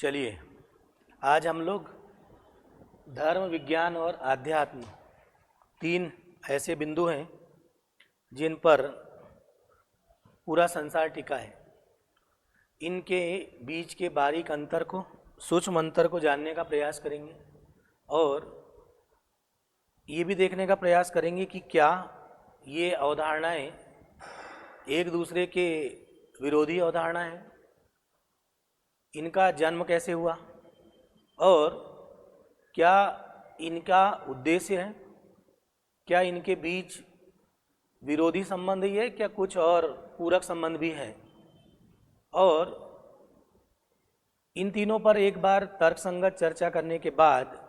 चलिए, आज हम लोग धर्म, विज्ञान और आध्यात्म तीन ऐसे बिंदु हैं जिन पर पूरा संसार टिका है। इनके बीच के बारीक अंतर को, सूक्ष्म अंतर को जानने का प्रयास करेंगे और ये भी देखने का प्रयास करेंगे कि क्या ये अवधारणाएं एक दूसरे के विरोधी अवधारणा हैं, इनका जन्म कैसे हुआ और क्या इनका उद्देश्य है, क्या इनके बीच विरोधी संबंध ही है, क्या कुछ और पूरक संबंध भी है। और इन तीनों पर एक बार तर्कसंगत चर्चा करने के बाद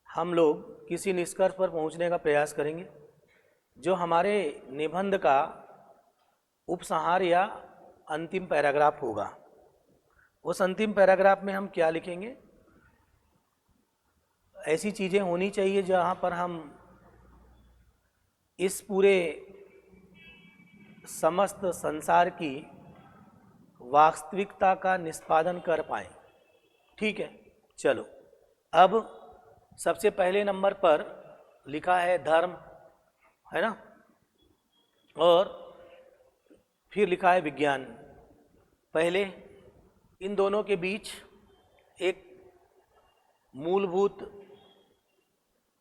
हम लोग किसी निष्कर्ष पर पहुंचने का प्रयास करेंगे जो हमारे निबंध का उपसंहार या अंतिम पैराग्राफ होगा। उस अंतिम पैराग्राफ में हम क्या लिखेंगे? ऐसी चीज़ें होनी चाहिए जहाँ पर हम इस पूरे समस्त संसार की वास्तविकता का निष्पादन कर पाएँ। ठीक है, चलो। अब सबसे पहले नंबर पर लिखा है धर्म, है ना, और फिर लिखा है विज्ञान। पहले इन दोनों के बीच एक मूलभूत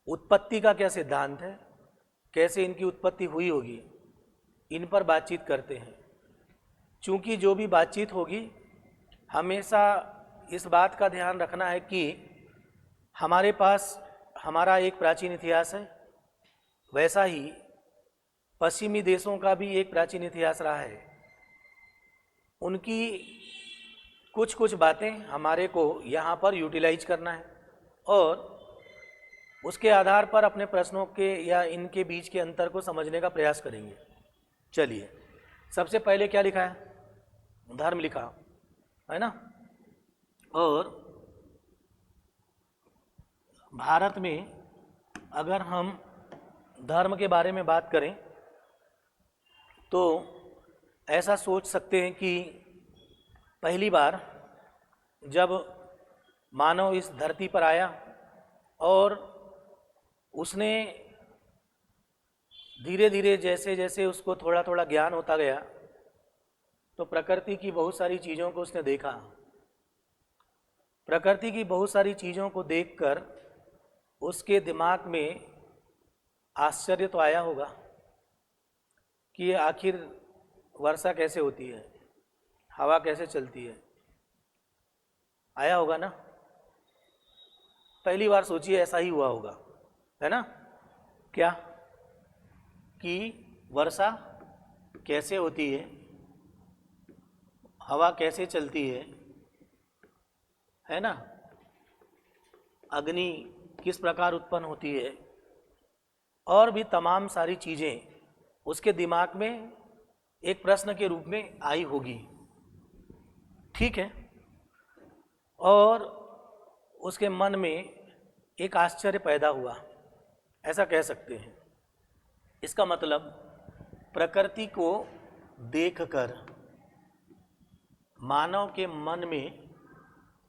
उत्पत्ति का क्या सिद्धांत है, कैसे इनकी उत्पत्ति हुई होगी, इन पर बातचीत करते हैं। चूँकि जो भी बातचीत होगी हमेशा इस बात का ध्यान रखना है कि हमारे पास हमारा एक प्राचीन इतिहास है, वैसा ही पश्चिमी देशों का भी एक प्राचीन इतिहास रहा है। उनकी कुछ कुछ बातें हमारे को यहाँ पर यूटिलाइज करना है और उसके आधार पर अपने प्रश्नों के या इनके बीच के अंतर को समझने का प्रयास करेंगे। चलिए, सबसे पहले क्या लिखा है? धर्म लिखा है ना। और भारत में अगर हम धर्म के बारे में बात करें तो ऐसा सोच सकते हैं कि पहली बार जब मानव इस धरती पर आया और उसने धीरे धीरे जैसे जैसे उसको थोड़ा थोड़ा ज्ञान होता गया तो प्रकृति की बहुत सारी चीज़ों को उसने देखा। प्रकृति की बहुत सारी चीज़ों को देखकर उसके दिमाग में आश्चर्य तो आया होगा कि आखिर वर्षा कैसे होती है, हवा कैसे चलती है। आया होगा ना? पहली बार सोचिए ऐसा ही हुआ होगा, है ना? क्या कि वर्षा कैसे होती है, हवा कैसे चलती है ना, अग्नि किस प्रकार उत्पन्न होती है, और भी तमाम सारी चीज़ें उसके दिमाग में एक प्रश्न के रूप में आई होगी। ठीक है, और उसके मन में एक आश्चर्य पैदा हुआ, ऐसा कह सकते हैं। इसका मतलब प्रकृति को देखकर मानव के मन में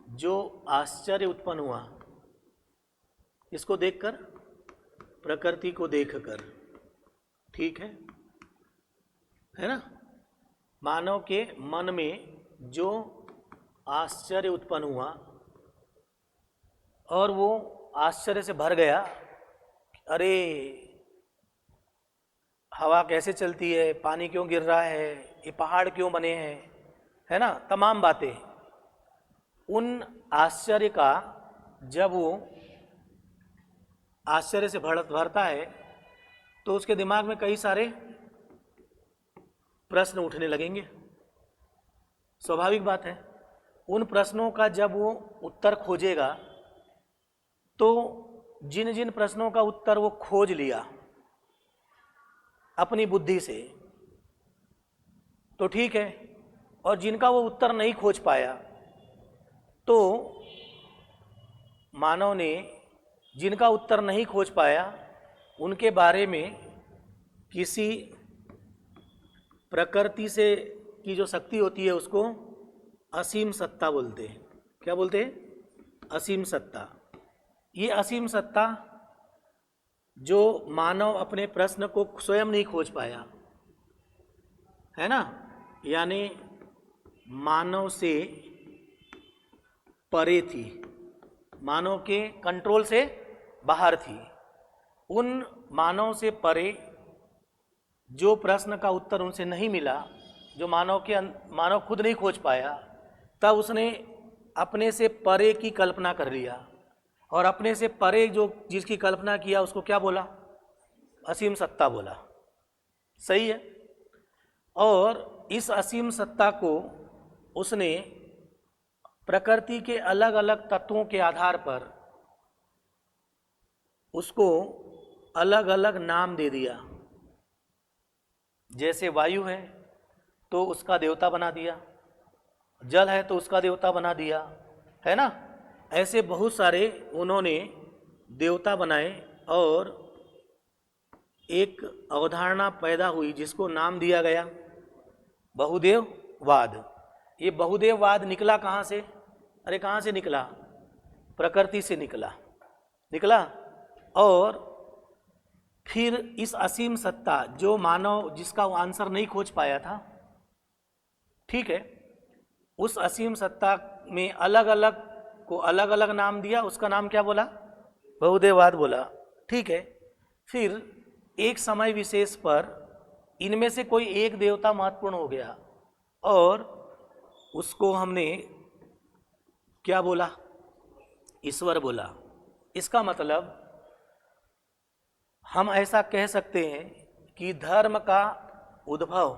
जो आश्चर्य उत्पन्न हुआ, इसको देखकर, प्रकृति को देखकर, ठीक है ना, मानव के मन में जो आश्चर्य उत्पन्न हुआ और वो आश्चर्य से भर गया, अरे हवा कैसे चलती है, पानी क्यों गिर रहा है, ये पहाड़ क्यों बने हैं, है ना, तमाम बातें। उन आश्चर्य का जब वो आश्चर्य से भरता है तो उसके दिमाग में कई सारे प्रश्न उठने लगेंगे। स्वाभाविक बात है। उन प्रश्नों का जब वो उत्तर खोजेगा तो जिन जिन प्रश्नों का उत्तर वो खोज लिया अपनी बुद्धि से तो ठीक है, और जिनका वो उत्तर नहीं खोज पाया तो मानव ने जिनका उत्तर नहीं खोज पाया उनके बारे में किसी प्रकृति से की जो शक्ति होती है उसको असीम सत्ता बोलते हैं। क्या बोलते हैं? असीम सत्ता। ये असीम सत्ता जो मानव अपने प्रश्न को स्वयं नहीं खोज पाया, है ना, यानी मानव से परे थी, मानव के कंट्रोल से बाहर थी। उन मानव से परे जो प्रश्न का उत्तर उनसे नहीं मिला, जो मानव खुद नहीं खोज पाया, तब उसने अपने से परे की कल्पना कर लिया, और अपने से परे जो जिसकी कल्पना किया उसको क्या बोला? असीम सत्ता बोला। सही है। और इस असीम सत्ता को उसने प्रकृति के अलग अलग तत्वों के आधार पर उसको अलग अलग नाम दे दिया। जैसे वायु है तो उसका देवता बना दिया, जल है तो उसका देवता बना दिया, है ना। ऐसे बहुत सारे उन्होंने देवता बनाए और एक अवधारणा पैदा हुई जिसको नाम दिया गया बहुदेववाद। ये बहुदेववाद निकला कहाँ से? अरे कहाँ से निकला? प्रकृति से निकला। और फिर इस असीम सत्ता जो मानव जिसका वो आंसर नहीं खोज पाया था, ठीक है, उस असीम सत्ता में अलग अलग को अलग अलग नाम दिया। उसका नाम क्या बोला? बहुदेववाद बोला। ठीक है। फिर एक समय विशेष पर इनमें से कोई एक देवता महत्वपूर्ण हो गया और उसको हमने क्या बोला? ईश्वर बोला। इसका मतलब हम ऐसा कह सकते हैं कि धर्म का उद्भव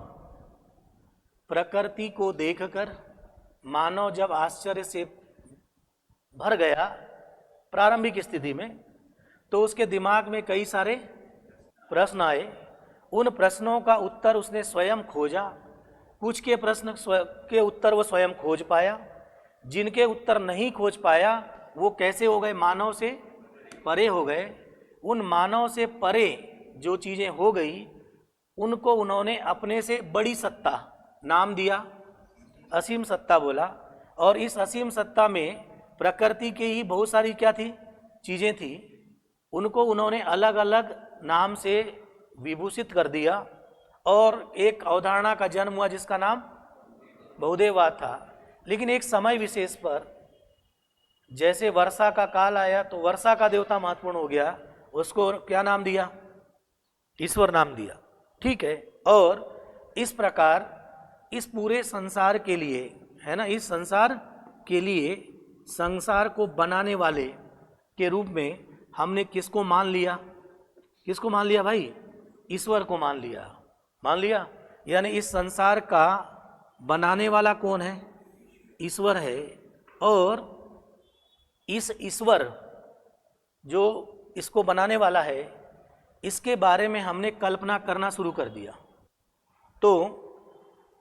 प्रकृति को देखकर मानव जब आश्चर्य से भर गया प्रारंभिक स्थिति में, तो उसके दिमाग में कई सारे प्रश्न आए। उन प्रश्नों का उत्तर उसने स्वयं खोजा। कुछ के प्रश्न के उत्तर वो स्वयं खोज पाया, जिनके उत्तर नहीं खोज पाया वो कैसे हो गए? मानव से परे हो गए। उन मानव से परे जो चीज़ें हो गई उनको उन्होंने अपने से बड़ी सत्ता नाम दिया, असीम सत्ता बोला। और इस असीम सत्ता में प्रकृति की ही बहुत सारी क्या थी? चीज़ें थी। उनको उन्होंने अलग अलग नाम से विभूषित कर दिया और एक अवधारणा का जन्म हुआ जिसका नाम बहुदेववाद था। लेकिन एक समय विशेष पर जैसे वर्षा का काल आया तो वर्षा का देवता महत्वपूर्ण हो गया, उसको क्या नाम दिया? ईश्वर नाम दिया। ठीक है। और इस प्रकार इस पूरे संसार के लिए, है ना, इस संसार के लिए संसार को बनाने वाले के रूप में हमने किसको मान लिया? किसको मान लिया भाई? ईश्वर को मान लिया। यानी इस संसार का बनाने वाला कौन है? ईश्वर है। और इस ईश्वर जो इसको बनाने वाला है, इसके बारे में हमने कल्पना करना शुरू कर दिया। तो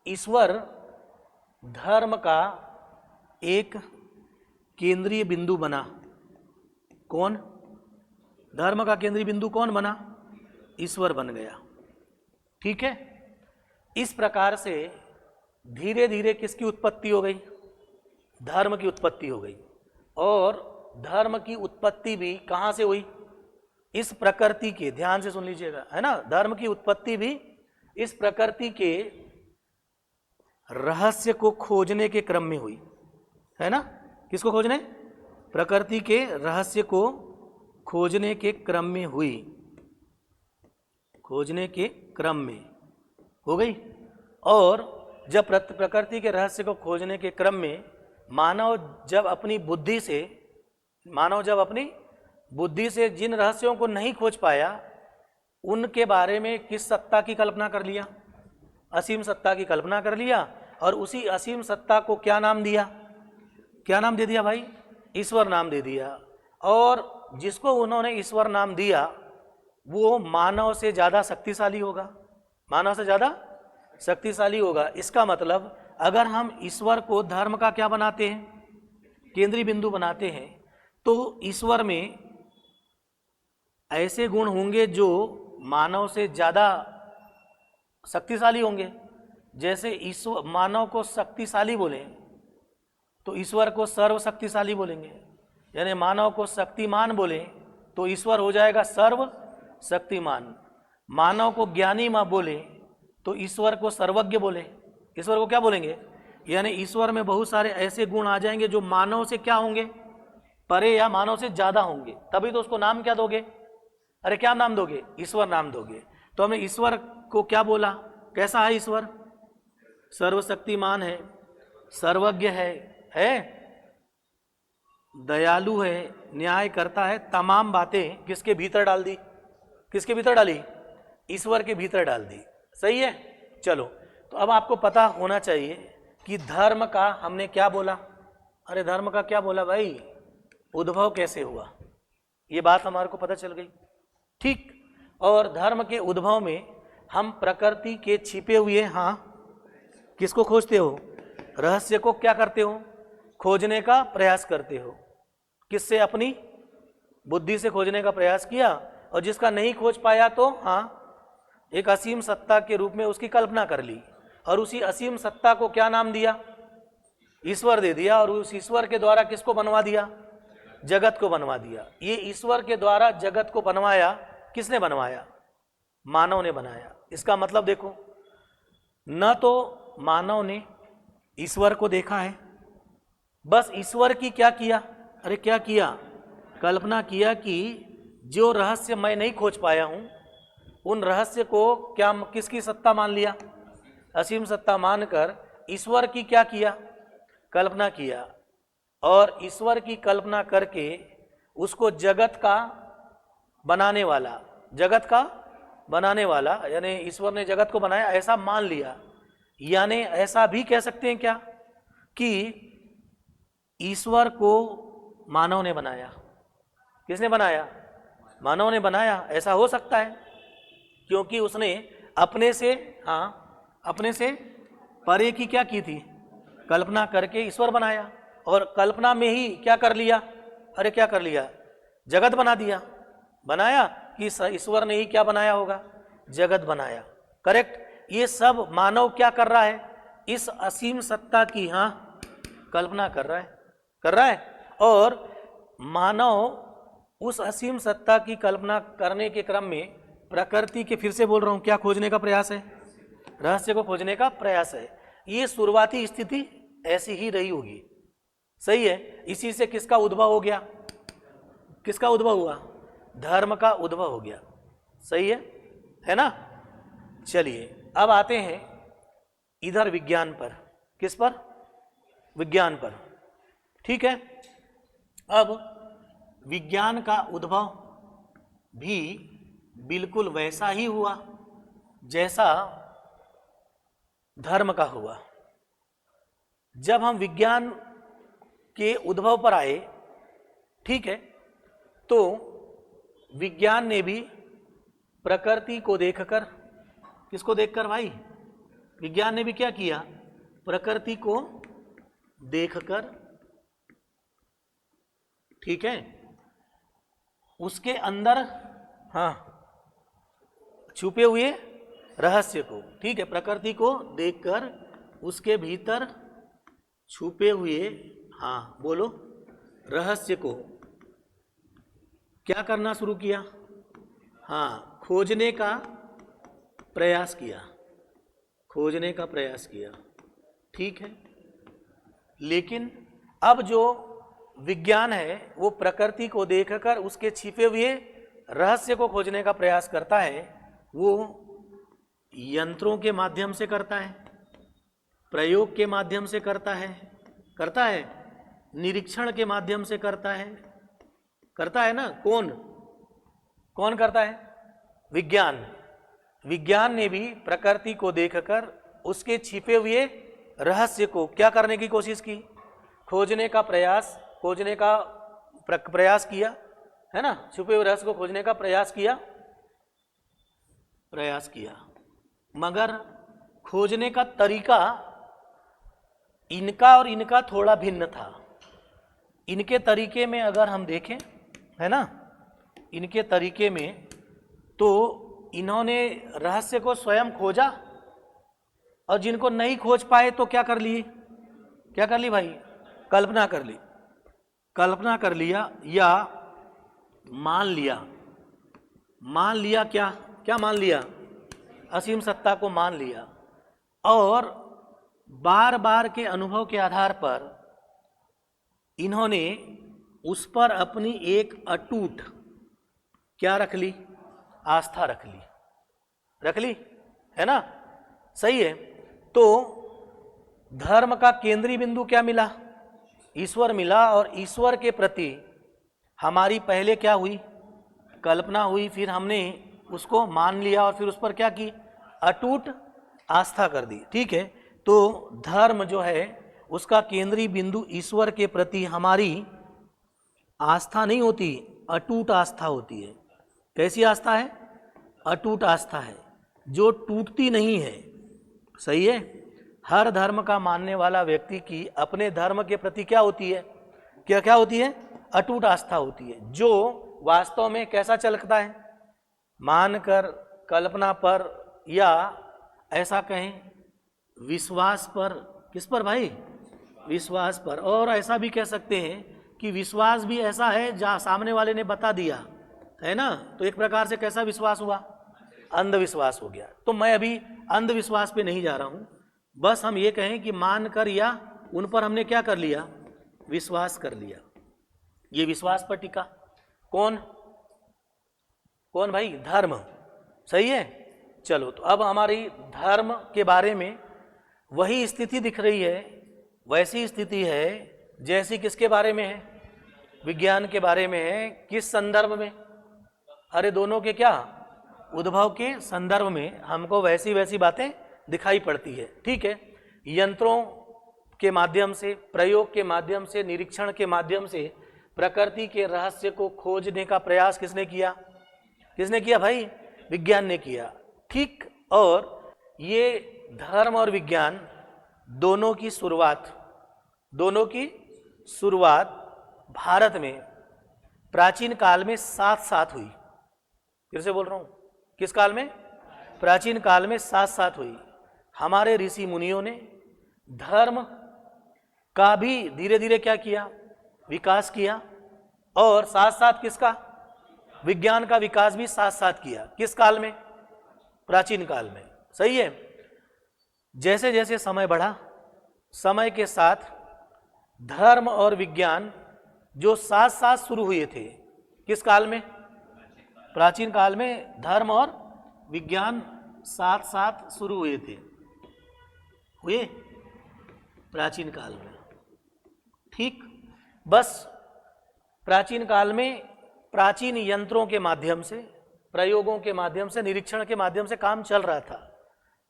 ईश्वर धर्म का एक केंद्रीय बिंदु बना। कौन? धर्म का केंद्रीय बिंदु कौन बना? ईश्वर बन गया। ठीक है। इस प्रकार से धीरे धीरे किसकी उत्पत्ति हो गई? धर्म की उत्पत्ति हो गई। और धर्म की उत्पत्ति भी कहाँ से हुई? इस प्रकृति के, ध्यान से सुन लीजिएगा, है ना, धर्म की उत्पत्ति भी इस प्रकृति के रहस्य को खोजने के क्रम में हुई, है ना। किसको खोजने? प्रकृति के रहस्य को खोजने के क्रम में हुई, खोजने के क्रम में हो गई। और जब प्रकृति के रहस्य को खोजने के क्रम में मानव जब अपनी बुद्धि से जिन रहस्यों को नहीं खोज पाया, उनके बारे में किस सत्ता की कल्पना कर लिया? असीम सत्ता की कल्पना कर लिया। और उसी असीम सत्ता को क्या नाम दिया? क्या नाम दे दिया भाई? ईश्वर नाम दे दिया। और जिसको उन्होंने ईश्वर नाम दिया वो मानव से ज़्यादा शक्तिशाली होगा, मानव से ज़्यादा शक्तिशाली होगा। इसका मतलब अगर हम ईश्वर को धर्म का क्या बनाते हैं? केंद्रीय बिंदु बनाते हैं, तो ईश्वर में ऐसे गुण होंगे जो मानव से ज़्यादा शक्तिशाली होंगे। जैसे ईश्वर मानव को शक्तिशाली बोले तो ईश्वर को सर्वशक्तिशाली बोलेंगे, यानी मानव को शक्तिमान बोले तो ईश्वर हो जाएगा सर्व शक्तिमान। मानव को ज्ञानी माँ बोले तो ईश्वर को सर्वज्ञ बोले। ईश्वर को क्या बोलेंगे, यानी ईश्वर में बहुत सारे ऐसे गुण आ जाएंगे जो मानव से क्या होंगे, परे या मानव से ज्यादा होंगे, तभी तो उसको नाम क्या दोगे, अरे क्या नाम दोगे, ईश्वर नाम दोगे। तो हमने ईश्वर को क्या बोला, कैसा है ईश्वर, सर्वशक्तिमान है, सर्वज्ञ है, दयालु है, न्याय करता है। तमाम बातें किसके भीतर डाल दी, किसके भीतर डाली, ईश्वर के भीतर डाल दी। सही है। चलो, तो अब आपको पता होना चाहिए कि धर्म का हमने क्या बोला, अरे धर्म का क्या बोला भाई, उद्भव कैसे हुआ, ये बात हमारे को पता चल गई। ठीक, और धर्म के उद्भव में हम प्रकृति के छिपे हुए, हाँ, किसको खोजते हो, रहस्य को क्या करते हो, खोजने का प्रयास करते हो। किससे, अपनी बुद्धि से खोजने का प्रयास किया, और जिसका नहीं खोज पाया तो हाँ, एक असीम सत्ता के रूप में उसकी कल्पना कर ली, और उसी असीम सत्ता को क्या नाम दिया, ईश्वर दे दिया, और उस ईश्वर के द्वारा किसको बनवा दिया, जगत को बनवा दिया। ये ईश्वर के द्वारा जगत को बनवाया, किसने बनवाया, मानव ने बनाया। इसका मतलब देखो, न तो मानव ने ईश्वर को देखा है, बस ईश्वर की क्या किया, अरे क्या किया, कल्पना किया कि जो रहस्य मैं नहीं खोज पाया हूं, उन रहस्य को क्या किसकी सत्ता मान लिया, असीम सत्ता मानकर ईश्वर की क्या किया, कल्पना किया, और ईश्वर की कल्पना करके उसको जगत का बनाने वाला, जगत का बनाने वाला, यानी ईश्वर ने जगत को बनाया ऐसा मान लिया। यानी ऐसा भी कह सकते हैं क्या कि ईश्वर को मानव ने बनाया। किसने बनाया, मानव ने बनाया, ऐसा हो सकता है, क्योंकि उसने अपने से, हाँ, अपने से परे की क्या की थी, कल्पना करके ईश्वर बनाया, और कल्पना में ही क्या कर लिया, अरे क्या कर लिया, जगत बना दिया। बनाया कि ईश्वर ने ही क्या बनाया होगा, जगत बनाया। करेक्ट। ये सब मानव क्या कर रहा है, इस असीम सत्ता की, हाँ, कल्पना कर रहा है, और मानव उस असीम सत्ता की कल्पना करने के क्रम में प्रकृति के, फिर से बोल रहा हूं, क्या खोजने का प्रयास है, रहस्य को खोजने का प्रयास है। ये शुरुआती स्थिति ऐसी ही रही होगी। सही है। इसी से किसका उद्भव हो गया, किसका उद्भव हुआ, धर्म का उद्भव हो गया। सही है ना। चलिए अब आते हैं इधर विज्ञान पर। किस पर, विज्ञान पर। ठीक है। अब विज्ञान का उद्भव भी बिल्कुल वैसा ही हुआ जैसा धर्म का हुआ। जब हम विज्ञान के उद्भव पर आए, ठीक है, तो विज्ञान ने भी प्रकृति को देखकर, किसको देखकर भाई, विज्ञान ने भी क्या किया, प्रकृति को देखकर, ठीक है, उसके अंदर, हाँ, छुपे हुए रहस्य को, ठीक है, प्रकृति को देखकर उसके भीतर छुपे हुए, हाँ बोलो, रहस्य को क्या करना शुरू किया, हाँ, खोजने का प्रयास किया, खोजने का प्रयास किया। ठीक है। लेकिन अब जो विज्ञान है वो प्रकृति को देखकर उसके छिपे हुए रहस्य को खोजने का प्रयास करता है। वो यंत्रों के माध्यम से करता है, प्रयोग के माध्यम से करता है, निरीक्षण के माध्यम से करता है ना। कौन करता है, विज्ञान। विज्ञान ने भी प्रकृति को देखकर उसके छिपे हुए रहस्य को क्या करने की कोशिश की, खोजने का प्रयास किया, है ना, छुपे हुए रहस्य को खोजने का प्रयास किया। मगर खोजने का तरीका इनका और इनका थोड़ा भिन्न था। इनके तरीके में अगर हम देखें, है ना, इनके तरीके में तो इन्होंने रहस्य को स्वयं खोजा, और जिनको नहीं खोज पाए तो क्या कर ली भाई, कल्पना कर ली, कल्पना कर लिया या मान लिया। मान लिया क्या क्या मान लिया? असीम सत्ता को मान लिया और बार बार के अनुभव के आधार पर इन्होंने उस पर अपनी एक अटूट क्या रख ली? आस्था रख ली। रख ली, है ना? सही है। तो धर्म का केंद्रीय बिंदु क्या मिला? ईश्वर मिला। और ईश्वर के प्रति हमारी पहले क्या हुई? कल्पना हुई, फिर हमने उसको मान लिया और फिर उस पर क्या की? अटूट आस्था कर दी। ठीक है। तो धर्म जो है उसका केंद्रीय बिंदु ईश्वर के प्रति हमारी आस्था नहीं होती, अटूट आस्था होती है। कैसी आस्था है? अटूट आस्था है जो टूटती नहीं है। सही है। हर धर्म का मानने वाला व्यक्ति की अपने धर्म के प्रति क्या होती है? क्या क्या होती है? अटूट आस्था होती है, जो वास्तव में कैसा चलता है? मानकर, कल्पना पर, या ऐसा कहें विश्वास पर। किस पर भाई? विश्वास पर। और ऐसा भी कह सकते हैं कि विश्वास भी ऐसा है जहाँ सामने वाले ने बता दिया, है ना? तो एक प्रकार से कैसा विश्वास हुआ? अंधविश्वास हो गया। तो मैं अभी अंधविश्वास पे नहीं जा रहा हूँ, बस हम ये कहें कि मानकर या उन पर हमने क्या कर लिया? विश्वास कर लिया। ये विश्वास पर टिका कौन? कौन भाई? धर्म। सही है। चलो, तो अब हमारी धर्म के बारे में वही स्थिति दिख रही है, वैसी स्थिति है जैसी किसके बारे में है? विज्ञान के बारे में है। किस संदर्भ में? अरे दोनों के क्या? उद्भव के संदर्भ में हमको वैसी वैसी बातें दिखाई पड़ती है। ठीक है। यंत्रों के माध्यम से, प्रयोग के माध्यम से, निरीक्षण के माध्यम से प्रकृति के रहस्य को खोजने का प्रयास किसने किया? किसने किया भाई? विज्ञान ने किया। ठीक। और ये धर्म और विज्ञान दोनों की शुरुआत भारत में प्राचीन काल में साथ साथ हुई। फिर से बोल रहा हूं, किस काल में? प्राचीन काल में साथ साथ हुई। हमारे ऋषि मुनियों ने धर्म का भी धीरे धीरे क्या किया? विकास किया। और साथ साथ किसका? विज्ञान का विकास भी साथ साथ किया। किस काल में? प्राचीन काल में। सही है। जैसे जैसे समय बढ़ा, समय के साथ धर्म और विज्ञान जो साथ साथ शुरू हुए थे, किस काल में? प्राचीन काल में धर्म और विज्ञान साथ साथ शुरू हुए थे। हुए प्राचीन काल में। ठीक। बस प्राचीन काल में प्राचीन यंत्रों के माध्यम से, प्रयोगों के माध्यम से, निरीक्षण के माध्यम से काम चल रहा था।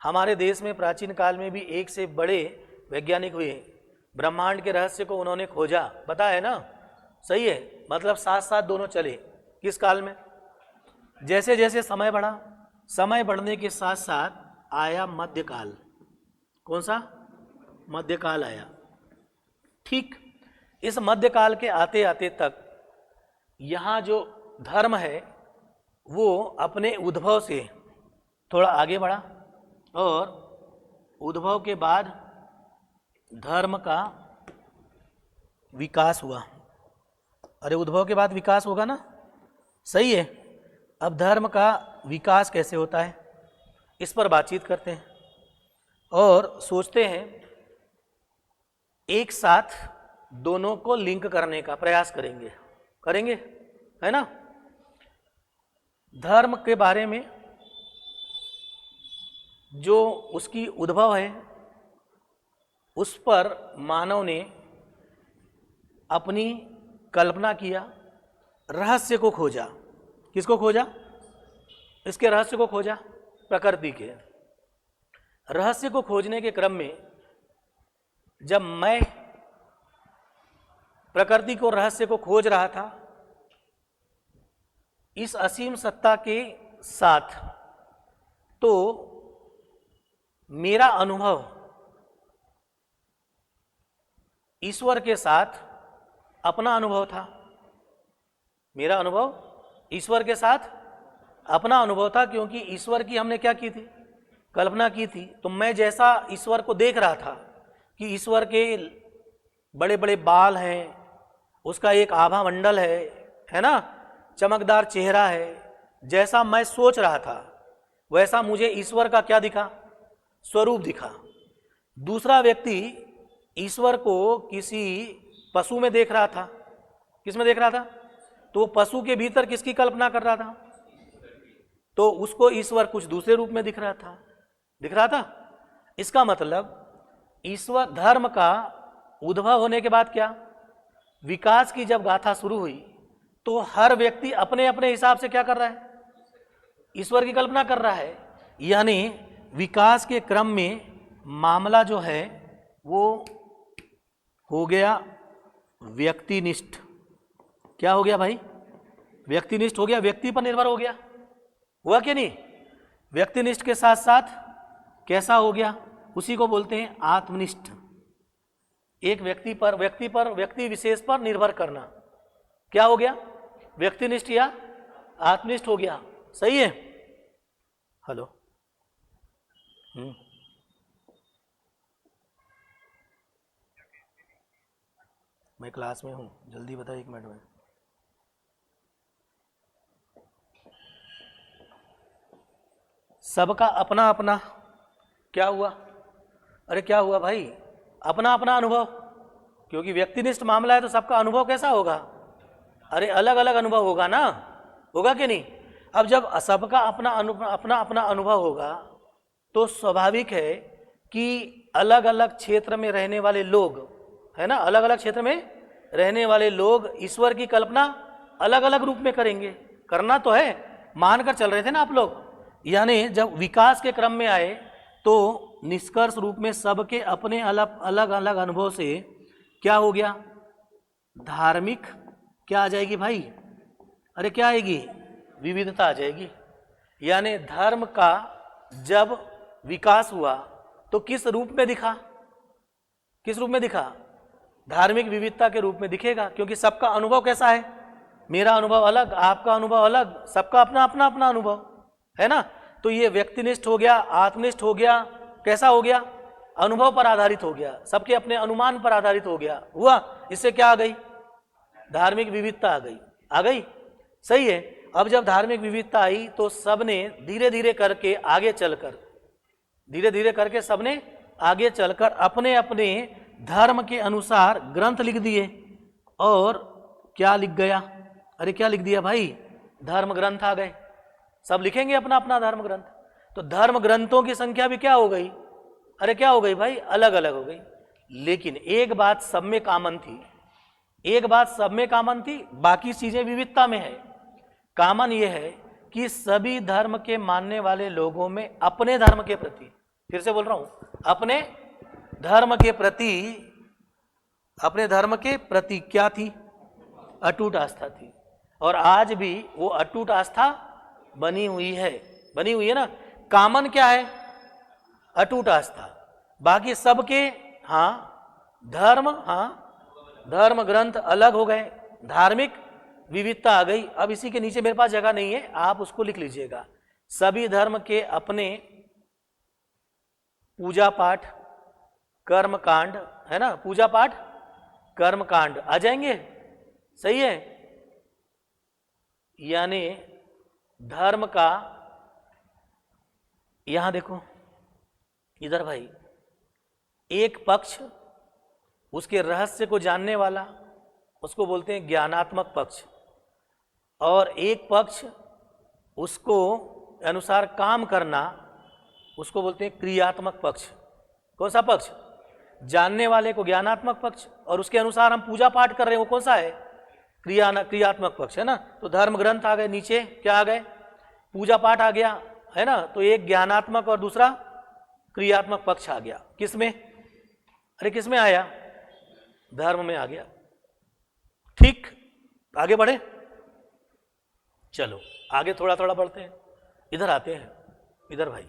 हमारे देश में प्राचीन काल में भी एक से बड़े वैज्ञानिक हुए, ब्रह्मांड के रहस्य को उन्होंने खोजा। पता है ना? सही है। मतलब साथ साथ दोनों चले। किस काल में? जैसे जैसे समय बढ़ा, समय बढ़ने के साथ साथ आया मध्यकाल। कौन सा? मध्यकाल आया। ठीक। इस मध्यकाल के आते आते तक यहाँ जो धर्म है वो अपने उद्भव से थोड़ा आगे बढ़ा, और उद्भव के बाद धर्म का विकास हुआ। अरे उद्भव के बाद विकास होगा ना? सही है। अब धर्म का विकास कैसे होता है, इस पर बातचीत करते हैं और सोचते हैं, एक साथ दोनों को लिंक करने का प्रयास करेंगे। करेंगे, है ना? धर्म के बारे में जो उसकी उद्भव है, उस पर मानव ने अपनी कल्पना किया, रहस्य को खोजा। किसको खोजा? इसके रहस्य को खोजा, प्रकृति के रहस्य को खोजने के क्रम में जब मैं प्रकृति को, रहस्य को खोज रहा था, इस असीम सत्ता के साथ, तो मेरा अनुभव ईश्वर के साथ अपना अनुभव था। मेरा अनुभव ईश्वर के साथ अपना अनुभव था, क्योंकि ईश्वर की हमने क्या की थी? कल्पना की थी। तो मैं जैसा ईश्वर को देख रहा था कि ईश्वर के बड़े बड़े बाल हैं, उसका एक आभा मंडल है ना, चमकदार चेहरा है, जैसा मैं सोच रहा था वैसा मुझे ईश्वर का क्या दिखा, स्वरूप दिखा। दूसरा व्यक्ति ईश्वर को किसी पशु में देख रहा था। किस में देख रहा था? तो वो पशु के भीतर किसकी कल्पना कर रहा था? तो उसको ईश्वर कुछ दूसरे रूप में दिख रहा था। इसका मतलब ईश्वर धर्म का उद्भव होने के बाद क्या, विकास की जब गाथा शुरू हुई तो हर व्यक्ति अपने अपने हिसाब से क्या कर रहा है, ईश्वर की कल्पना कर रहा है। यानी विकास के क्रम में मामला जो है वो हो गया व्यक्तिनिष्ठ। क्या हो गया भाई? व्यक्तिनिष्ठ हो गया, व्यक्ति पर निर्भर हो गया। हुआ कि नहीं? व्यक्तिनिष्ठ के साथ साथ कैसा हो गया, उसी को बोलते हैं आत्मनिष्ठ। एक व्यक्ति विशेष पर निर्भर करना क्या हो गया, व्यक्तिनिष्ठ या आत्मनिष्ठ हो गया। सही है? हेलो, मैं क्लास में हूँ, जल्दी बता, 1 मिनट में। सबका अपना अपना क्या हुआ? अरे क्या हुआ भाई? अपना अपना अनुभव, क्योंकि व्यक्तिनिष्ठ मामला है तो सबका अनुभव कैसा होगा? अरे अलग अलग अनुभव होगा ना, होगा कि नहीं? अब जब सबका अपना अपना अनुभव होगा तो स्वाभाविक है कि अलग अलग क्षेत्र में रहने वाले लोग, है ना, अलग अलग क्षेत्र में रहने वाले लोग ईश्वर की कल्पना अलग अलग रूप में करेंगे। करना तो है, मानकर चल रहे थे ना आप लोग। यानी जब विकास के क्रम में आए तो निष्कर्ष रूप में सबके अपने अलग अलग अनुभव से क्या हो गया, धार्मिक क्या आ जाएगी भाई? अरे क्या आएगी? विविधता आ जाएगी। यानी धर्म का जब विकास हुआ तो किस रूप में दिखा? किस रूप में दिखा? धार्मिक विविधता के रूप में दिखेगा, क्योंकि सबका अनुभव कैसा है? मेरा अनुभव अलग, आपका अनुभव अलग, सबका अपना अपना अनुभव है ना। तो ये व्यक्तिनिष्ठ हो गया, आत्मनिष्ठ हो गया, कैसा हो गया? अनुभव पर आधारित हो गया, सबके अपने अनुमान पर आधारित हो गया। हुआ, इससे क्या आ गई? धार्मिक विविधता आ गई। आ गई? सही है। अब जब धार्मिक विविधता आई तो सबने धीरे धीरे करके सबने आगे चलकर अपने अपने धर्म के अनुसार ग्रंथ लिख दिए। और क्या लिख गया? अरे क्या लिख दिया भाई? धर्म ग्रंथ आ गए। सब लिखेंगे अपना अपना धर्म ग्रंथ। तो धर्म ग्रंथों की संख्या भी क्या हो गई? अरे क्या हो गई भाई? अलग अलग हो गई। लेकिन एक बात सब में कॉमन थी, बाकी चीजें विविधता में है। कॉमन ये है कि सभी धर्म के मानने वाले लोगों में अपने धर्म के प्रति, फिर से बोल रहा हूं, अपने धर्म के प्रति क्या थी? अटूट आस्था थी। और आज भी वो अटूट आस्था बनी हुई है ना। कॉमन क्या है? अटूट आस्था। बाकी सबके धर्म ग्रंथ अलग हो गए, धार्मिक विविधता आ गई। अब इसी के नीचे मेरे पास जगह नहीं है, आप उसको लिख लीजिएगा। सभी धर्म के अपने पूजा पाठ कर्म कांड, है ना, पूजा पाठ कर्म कांड आ जाएंगे। सही है? यानी धर्म का, यहां देखो इधर भाई, एक पक्ष उसके रहस्य को जानने वाला, उसको बोलते हैं ज्ञानात्मक पक्ष, और एक पक्ष उसको अनुसार काम करना, उसको बोलते हैं क्रियात्मक पक्ष। कौन सा पक्ष? जानने वाले को ज्ञानात्मक पक्ष, और उसके अनुसार हम पूजा पाठ कर रहे हैं, वो कौन सा है? क्रियात्मक पक्ष, है ना। तो धर्म ग्रंथ आ गए, नीचे क्या आ गए? पूजा पाठ आ गया, है ना। तो एक ज्ञानात्मक और दूसरा क्रियात्मक पक्ष आ गया। किसमें? अरे किसमें आया? धर्म में आ गया। ठीक, आगे बढ़े, चलो आगे थोड़ा थोड़ा बढ़ते हैं। इधर आते हैं, इधर भाई।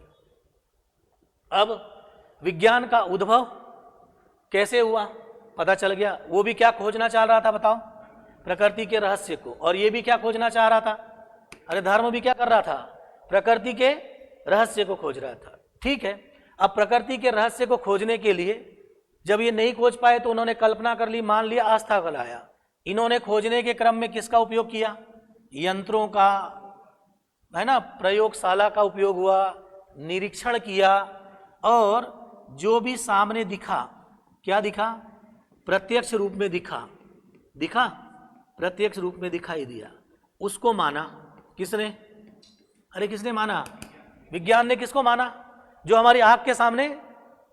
अब विज्ञान का उद्भव कैसे हुआ पता चल गया। वो भी क्या खोजना चाह रहा था बताओ? प्रकृति के रहस्य को। और ये भी क्या खोजना चाह रहा था? अरे धर्म भी क्या कर रहा था? प्रकृति के रहस्य को खोज रहा था। ठीक है। अब प्रकृति के रहस्य को खोजने के लिए जब ये नहीं खोज पाए तो उन्होंने कल्पना कर ली, मान लिया, आस्था को लाया। इन्होंने खोजने के क्रम में किसका उपयोग किया? यंत्रों का, है ना, प्रयोगशाला का उपयोग हुआ, निरीक्षण किया, और जो भी सामने दिखा, क्या दिखा? प्रत्यक्ष रूप में दिखा, प्रत्यक्ष रूप में दिखाई दिया, उसको माना। किसने? अरे किसने माना? विज्ञान ने। किसको माना? जो हमारी आंख के सामने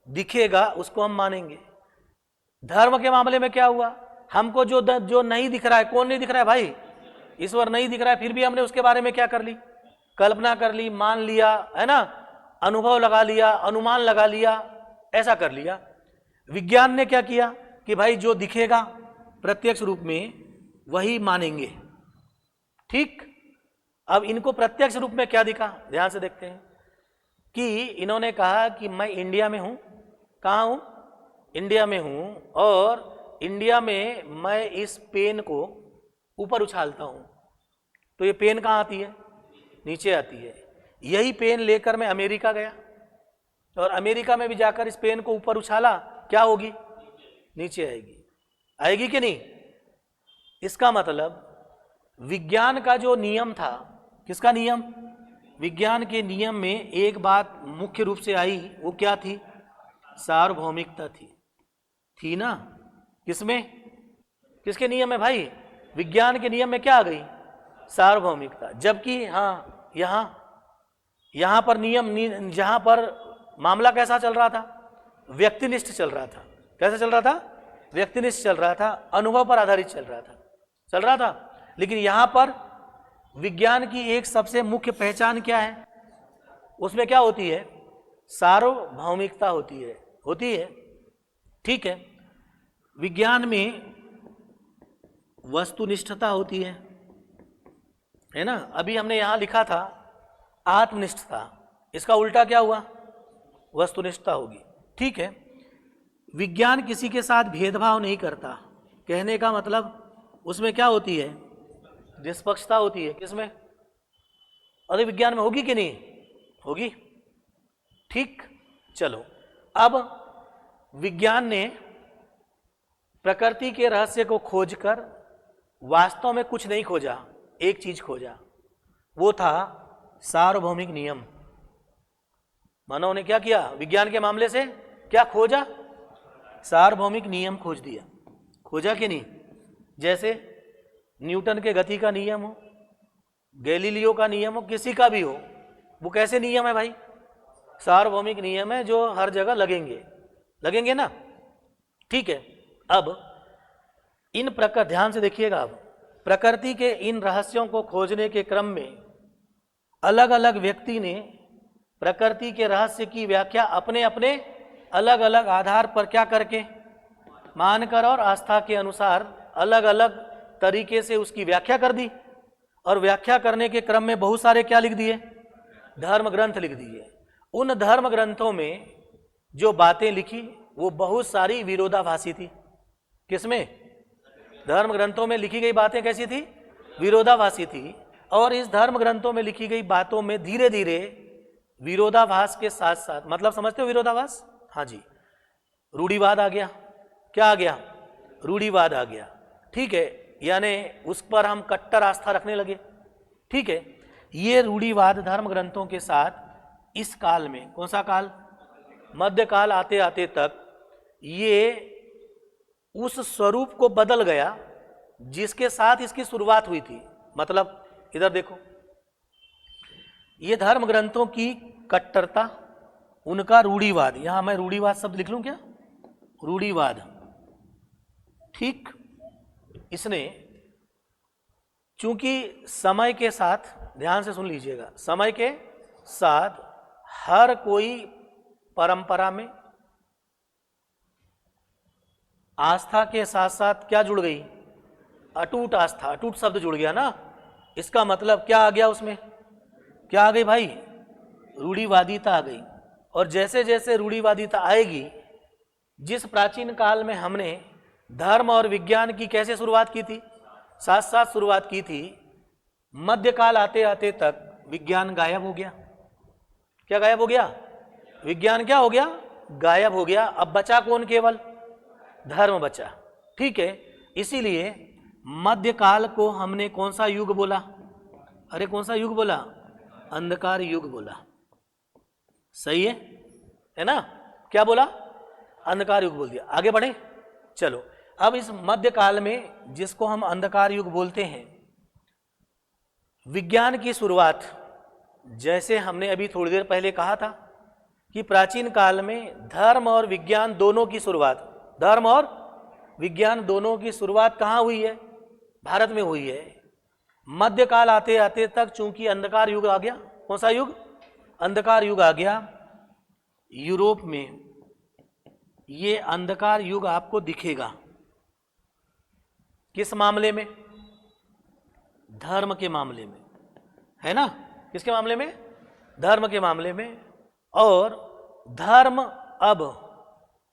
दिखेगा उसको हम मानेंगे। धर्म के मामले में क्या हुआ? हमको जो नहीं दिख रहा है, कौन नहीं दिख रहा है भाई? ईश्वर नहीं दिख रहा है, फिर भी हमने उसके बारे में क्या कर ली? कल्पना कर ली, मान लिया, है ना, अनुभव लगा लिया, अनुमान लगा लिया, ऐसा कर लिया। विज्ञान ने क्या किया कि भाई जो दिखेगा प्रत्यक्ष रूप में वही मानेंगे। ठीक। अब इनको प्रत्यक्ष रूप में क्या दिखा? ध्यान से देखते हैं कि इन्होंने कहा कि मैं इंडिया में हूं। कहां हूं? इंडिया में हूं, और इंडिया में मैं इस पेन को ऊपर उछालता हूं, तो ये पेन कहां आती है? नीचे आती है। यही पेन लेकर मैं अमेरिका गया, और अमेरिका में भी जाकर इस पेन को ऊपर उछाला, क्या होगी? नीचे आएगी। आएगी कि नहीं? इसका मतलब विज्ञान का जो नियम था, किसका नियम? विज्ञान के नियम में एक बात मुख्य रूप से आई, वो क्या थी? सार्वभौमिकता थी ना? किसमें? किसके नियम में भाई? विज्ञान के नियम में क्या आ गई? सार्वभौमिकता। जबकि हाँ, यहां पर नियम, जहां पर मामला कैसा चल रहा था? व्यक्तिनिष्ठ चल रहा था। कैसा चल रहा था? व्यक्तिनिष्ठ चल रहा था, अनुभव पर आधारित चल रहा था। लेकिन यहां पर विज्ञान की एक सबसे मुख्य पहचान क्या है? उसमें क्या होती है? सार्वभौमिकता होती है। ठीक है। विज्ञान में वस्तुनिष्ठता होती है ना? अभी हमने यहां लिखा था आत्मनिष्ठता, इसका उल्टा क्या हुआ? वस्तुनिष्ठता होगी। ठीक है। विज्ञान किसी के साथ भेदभाव नहीं करता। कहने का मतलब उसमें क्या होती है? निष्पक्षता होती है। किसमें? अरे विज्ञान में होगी कि नहीं होगी? ठीक। चलो, अब विज्ञान ने प्रकृति के रहस्य को खोजकर वास्तव में कुछ नहीं खोजा, एक चीज खोजा, वो था सार्वभौमिक नियम। मानव ने क्या किया? विज्ञान के मामले से क्या खोजा? सार्वभौमिक नियम खोज दिया। खोजा कि नहीं? जैसे न्यूटन के गति का नियम हो, गैलीलियो का नियम हो, किसी का भी हो, वो कैसे नियम है भाई? सार्वभौमिक नियम है, जो हर जगह लगेंगे ना? ठीक है। अब इन प्रकार ध्यान से देखिएगा। अब प्रकृति के इन रहस्यों को खोजने के क्रम में अलग अलग व्यक्ति ने प्रकृति के रहस्य की व्याख्या अपने अपने अलग अलग आधार पर क्या करके, मानकर और आस्था के अनुसार अलग अलग तरीके से उसकी व्याख्या कर दी। और व्याख्या करने के क्रम में बहुत सारे क्या लिख दिए? धर्म ग्रंथ लिख दिए। उन धर्म ग्रंथों में जो बातें लिखी वो बहुत सारी विरोधाभासी थी। किसमें? धर्म ग्रंथों में लिखी गई बातें कैसी थी? विरोधाभासी थी। और इस धर्म ग्रंथों में लिखी गई बातों में धीरे धीरे विरोधाभास के साथ साथ, मतलब समझते हो विरोधाभास? हाँ जी, रूढ़िवाद आ गया। क्या आ गया? रूढ़िवाद आ गया। ठीक है, यानी उस पर हम कट्टर आस्था रखने लगे। ठीक है। ये रूढ़िवाद धर्म ग्रंथों के साथ इस काल में, कौन सा काल? मध्यकाल आते आते तक ये उस स्वरूप को बदल गया जिसके साथ इसकी शुरुआत हुई थी। मतलब इधर देखो, ये धर्म ग्रंथों की कट्टरता, उनका रूढ़िवाद, यहां मैं रूढ़िवाद शब्द लिख लूं क्या? रूढ़िवाद। ठीक। इसने चूंकि समय के साथ, ध्यान से सुन लीजिएगा, समय के साथ हर कोई परंपरा में आस्था के साथ साथ क्या जुड़ गई? अटूट आस्था। अटूट शब्द जुड़ गया ना? इसका मतलब क्या आ गया उसमें? क्या आ गई भाई? रूढ़िवादिता आ गई। और जैसे जैसे रूढ़िवादिता आएगी, जिस प्राचीन काल में हमने धर्म और विज्ञान की कैसे शुरुआत की थी? साथ साथ शुरुआत की थी, मध्यकाल आते आते तक विज्ञान गायब हो गया। क्या गायब हो गया? विज्ञान क्या हो गया? गायब हो गया। अब बचा कौन? केवल धर्म बचा। ठीक है, इसीलिए मध्यकाल को हमने कौन सा युग बोला? अरे कौन सा युग बोला? अंधकार युग बोला। सही है ना? क्या बोला? अंधकार युग बोल दिया। आगे बढ़े, चलो। अब इस मध्यकाल में जिसको हम अंधकार युग बोलते हैं, विज्ञान की शुरुआत, जैसे हमने अभी थोड़ी देर पहले कहा था कि प्राचीन काल में धर्म और विज्ञान दोनों की शुरुआत, धर्म और विज्ञान दोनों की शुरुआत कहाँ हुई है? भारत में हुई है। मध्यकाल आते आते तक चूंकि अंधकार युग आ गया। कौन सा युग? अंधकार युग आ गया। यूरोप में ये अंधकार युग आपको दिखेगा। किस मामले में? धर्म के मामले में, है ना? किसके मामले में? धर्म के मामले में। और धर्म अब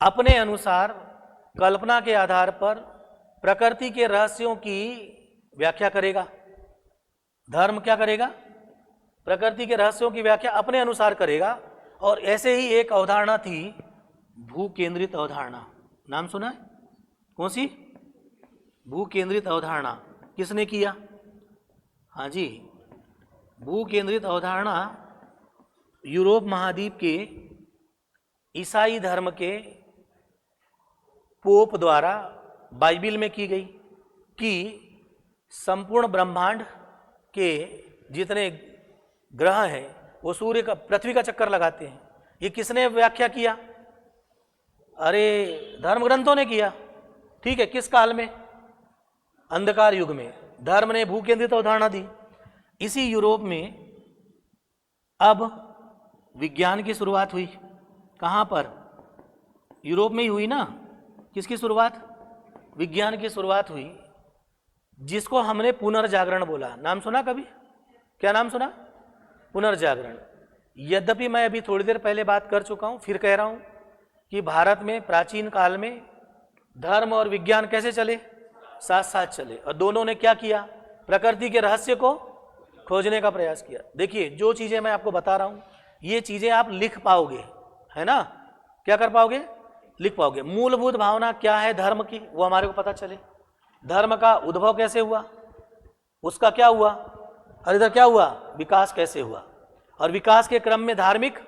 अपने अनुसार कल्पना के आधार पर प्रकृति के रहस्यों की व्याख्या करेगा। धर्म क्या करेगा? प्रकृति के रहस्यों की व्याख्या अपने अनुसार करेगा। और ऐसे ही एक अवधारणा थी, भू केंद्रित अवधारणा। नाम सुना है? कौन सी? भू केंद्रित अवधारणा। किसने किया? हाँ जी, भू केंद्रित अवधारणा यूरोप महाद्वीप के ईसाई धर्म के पोप द्वारा बाइबिल में की गई कि संपूर्ण ब्रह्मांड के जितने ग्रह हैं वो सूर्य का, पृथ्वी का चक्कर लगाते हैं। ये किसने व्याख्या किया? अरे धर्म ग्रंथों ने किया। ठीक है, किस काल में? अंधकार युग में धर्म ने भू केंद्रित अवधारणा दी। इसी यूरोप में अब विज्ञान की शुरुआत हुई। कहाँ पर? यूरोप में ही हुई ना। किसकी शुरुआत? विज्ञान की शुरुआत हुई, जिसको हमने पुनर्जागरण बोला। नाम सुना कभी? क्या नाम सुना? पुनर्जागरण। यद्यपि मैं अभी थोड़ी देर पहले बात कर चुका हूं, फिर कह रहा हूं कि भारत में प्राचीन काल में धर्म और विज्ञान कैसे चले? साथ साथ चले। और दोनों ने क्या किया? प्रकृति के रहस्य को खोजने का प्रयास किया। देखिए, जो चीजें मैं आपको बता रहा हूं, ये चीजें आप लिख पाओगे, है ना? क्या कर पाओगे? लिख पाओगे। मूलभूत भावना क्या है धर्म की, वो हमारे को पता चले। धर्म का उद्भव कैसे हुआ, उसका क्या हुआ, और इधर क्या हुआ, विकास कैसे हुआ। और विकास के क्रम में धार्मिक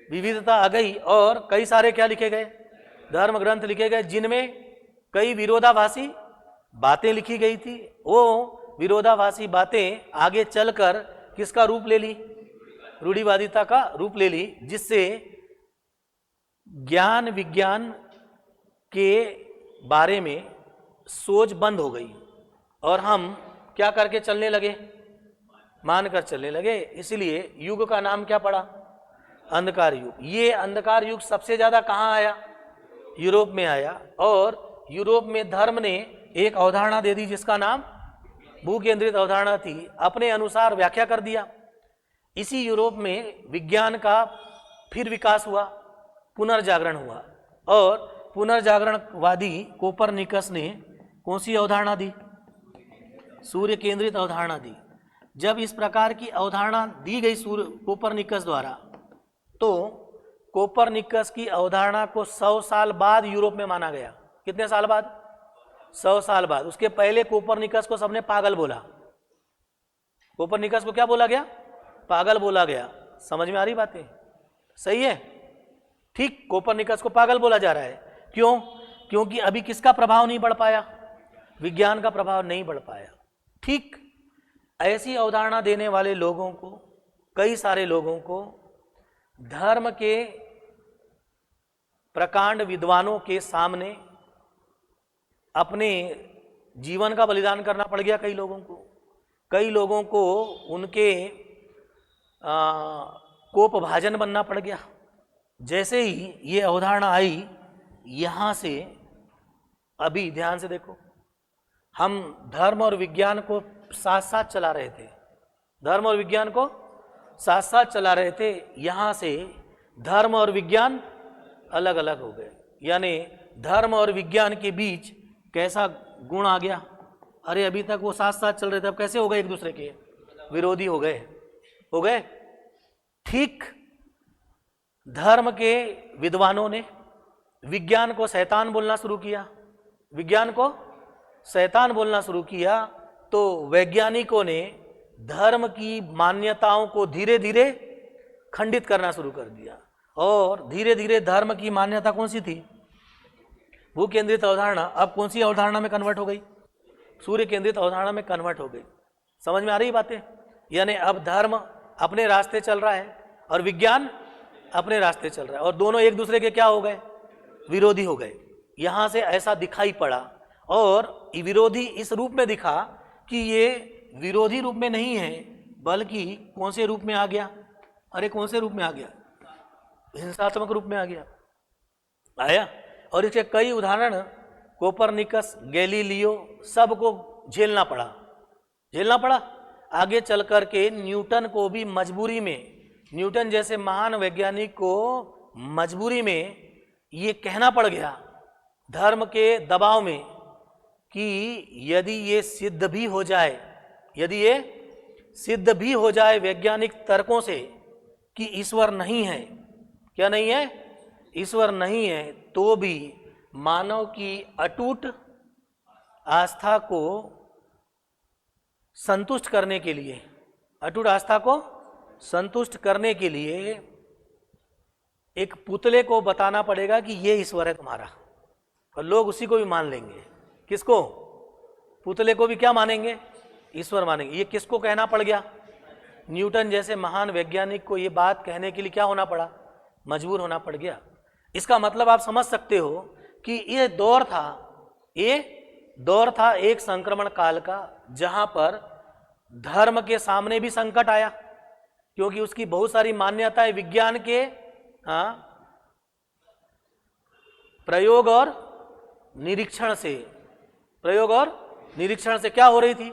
विविधता आ गई और कई सारे क्या लिखे गए? धर्म ग्रंथ लिखे गए, जिनमें कई विरोधाभासी बातें लिखी गई थी। वो विरोधाभासी बातें आगे चलकर किसका रूप ले ली? रूढ़िवादिता का रूप ले ली, जिससे ज्ञान विज्ञान के बारे में सोच बंद हो गई और हम क्या करके चलने लगे? मानकर चलने लगे। इसलिए युग का नाम क्या पड़ा? अंधकार युग। ये अंधकार युग सबसे ज्यादा कहाँ आया? यूरोप में आया। और यूरोप में धर्म ने एक अवधारणा दे दी जिसका नाम भू केंद्रित अवधारणा थी, अपने अनुसार व्याख्या कर दिया। इसी यूरोप में विज्ञान का फिर विकास हुआ, पुनर्जागरण हुआ। और पुनर्जागरणवादी कोपरनिकस ने कौन सी अवधारणा दी? सूर्य केंद्रित अवधारणा दी। जब इस प्रकार की अवधारणा दी गई कोपरनिकस द्वारा, तो कोपरनिकस की अवधारणा को 100 साल बाद यूरोप में माना गया। कितने साल बाद? 100 साल बाद। उसके पहले कोपरनिकस को सबने पागल बोला। कोपरनिकस को क्या बोला गया? पागल बोला गया। समझ में आ रही बातें? सही है, ठीक। कोपरनिकस को पागल बोला जा रहा है। क्यों? क्योंकि अभी किसका प्रभाव नहीं बढ़ पाया? विज्ञान का प्रभाव नहीं बढ़ पाया। ठीक ऐसी अवधारणा देने वाले लोगों को, कई सारे लोगों को धर्म के प्रकांड विद्वानों के सामने अपने जीवन का बलिदान करना पड़ गया। कई लोगों को उनके कोपभाजन बनना पड़ गया। जैसे ही ये अवधारणा आई, यहाँ से अभी ध्यान से देखो, हम धर्म और विज्ञान को साथ साथ चला रहे थे। धर्म और विज्ञान को साथ साथ चला रहे थे। यहाँ से धर्म और विज्ञान अलग अलग हो गए। यानी धर्म और विज्ञान के बीच कैसा गुण आ गया? अरे अभी तक वो साथ साथ चल रहे थे, अब कैसे हो गए? एक दूसरे के विरोधी हो गए। ठीक धर्म के विद्वानों ने विज्ञान को शैतान बोलना शुरू किया, विज्ञान को शैतान बोलना शुरू किया, तो वैज्ञानिकों ने धर्म की मान्यताओं को धीरे धीरे खंडित करना शुरू कर दिया। और धीरे धीरे धर्म की मान्यता कौन सी थी? भू केंद्रित अवधारणा, अब कौन सी अवधारणा में कन्वर्ट हो गई? सूर्य केंद्रित अवधारणा में कन्वर्ट हो गई। समझ में आ रही बातें? यानी अब धर्म अपने रास्ते चल रहा है और विज्ञान अपने रास्ते चल रहा है, और दोनों एक दूसरे के क्या हो गए? विरोधी हो गए। यहां से ऐसा दिखाई पड़ा, और विरोधी इस रूप में दिखा कि ये विरोधी रूप में नहीं है, बल्कि कौन से रूप में आ गया? अरे कौन से रूप में आ गया? हिंसात्मक रूप में आ गया, आया। और इसके कई उदाहरण कोपरनिकस, गैलीलियो सबको झेलना पड़ा। आगे चल कर के न्यूटन को भी मजबूरी में, न्यूटन जैसे महान वैज्ञानिक को मजबूरी में ये कहना पड़ गया धर्म के दबाव में कि यदि ये सिद्ध भी हो जाए, यदि ये सिद्ध भी हो जाए वैज्ञानिक तर्कों से कि ईश्वर नहीं है, क्या नहीं है? ईश्वर नहीं है, तो भी मानव की अटूट आस्था को संतुष्ट करने के लिए, अटूट आस्था को संतुष्ट करने के लिए एक पुतले को बताना पड़ेगा कि ये ईश्वर है तुम्हारा, और लोग उसी को भी मान लेंगे। किसको? पुतले को भी क्या मानेंगे? ईश्वर मानेंगे। ये किसको कहना पड़ गया? न्यूटन जैसे महान वैज्ञानिक को ये बात कहने के लिए क्या होना पड़ा? मजबूर होना पड़ गया। इसका मतलब आप समझ सकते हो कि ये दौर था एक संक्रमण काल का, जहां पर धर्म के सामने भी संकट आया, क्योंकि उसकी बहुत सारी मान्यताएं विज्ञान के प्रयोग और निरीक्षण से क्या हो रही थी?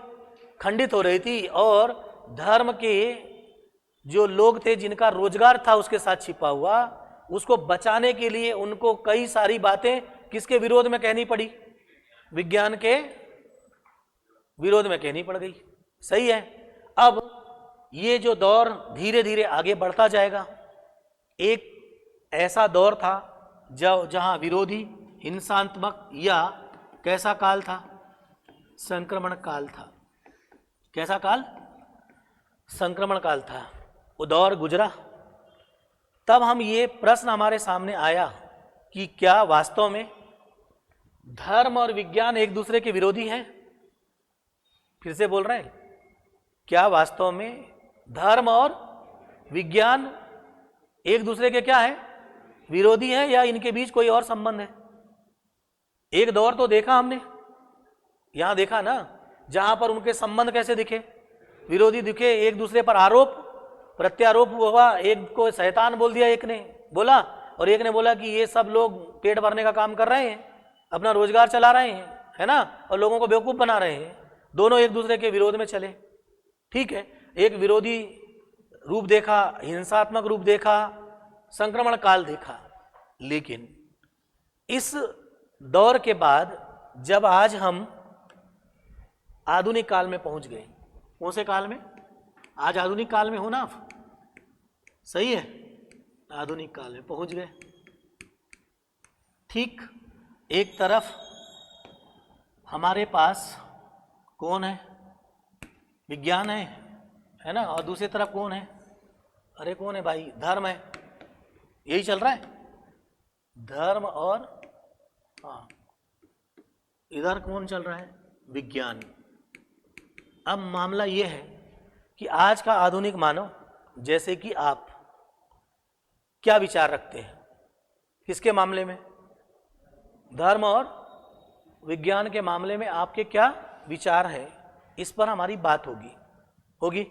खंडित हो रही थी। और धर्म के जो लोग थे जिनका रोजगार था उसके साथ छिपा हुआ, उसको बचाने के लिए उनको कई सारी बातें किसके विरोध में कहनी पड़ी? विज्ञान के विरोध में कहनी पड़ गई। सही है। अब ये जो दौर धीरे धीरे आगे बढ़ता जाएगा, एक ऐसा दौर था जहां विरोधी, हिंसात्मक, या कैसा काल था? संक्रमण काल था। कैसा काल? संक्रमण काल था। वो दौर गुजरा, तब हम ये प्रश्न हमारे सामने आया कि क्या वास्तव में धर्म और विज्ञान एक दूसरे के विरोधी हैं? फिर से बोल रहे हैं, क्या वास्तव में धर्म और विज्ञान एक दूसरे के क्या है? विरोधी हैं, या इनके बीच कोई और संबंध है? एक दौर तो देखा हमने, यहां देखा ना, जहां पर उनके संबंध कैसे दिखे? विरोधी दिखे, एक दूसरे पर आरोप प्रत्यारोप हुआ। एक को शैतान बोल दिया, एक ने बोला, और एक ने बोला कि ये सब लोग पेट भरने का काम कर रहे हैं, अपना रोजगार चला रहे हैं, है ना, और लोगों को बेवकूफ बना रहे हैं। दोनों एक दूसरे के विरोध में चले। ठीक है, एक विरोधी रूप देखा, हिंसात्मक रूप देखा, संक्रमण काल देखा। लेकिन इस दौर के बाद जब आज हम आधुनिक काल में पहुंच गए, कौन से काल में? आज आधुनिक काल में हो ना आप? सही है, आधुनिक काल में पहुंच गए। ठीक एक तरफ हमारे पास कौन है? विज्ञान है ना, और दूसरी तरफ कौन है? अरे कौन है भाई? धर्म है। यही चल रहा है, धर्म और इधर कौन चल रहा है? विज्ञान। अब मामला यह है कि आज का आधुनिक मानव, जैसे कि आप, क्या विचार रखते हैं किसके मामले में? धर्म और विज्ञान के मामले में आपके क्या विचार हैं? इस पर हमारी बात होगी।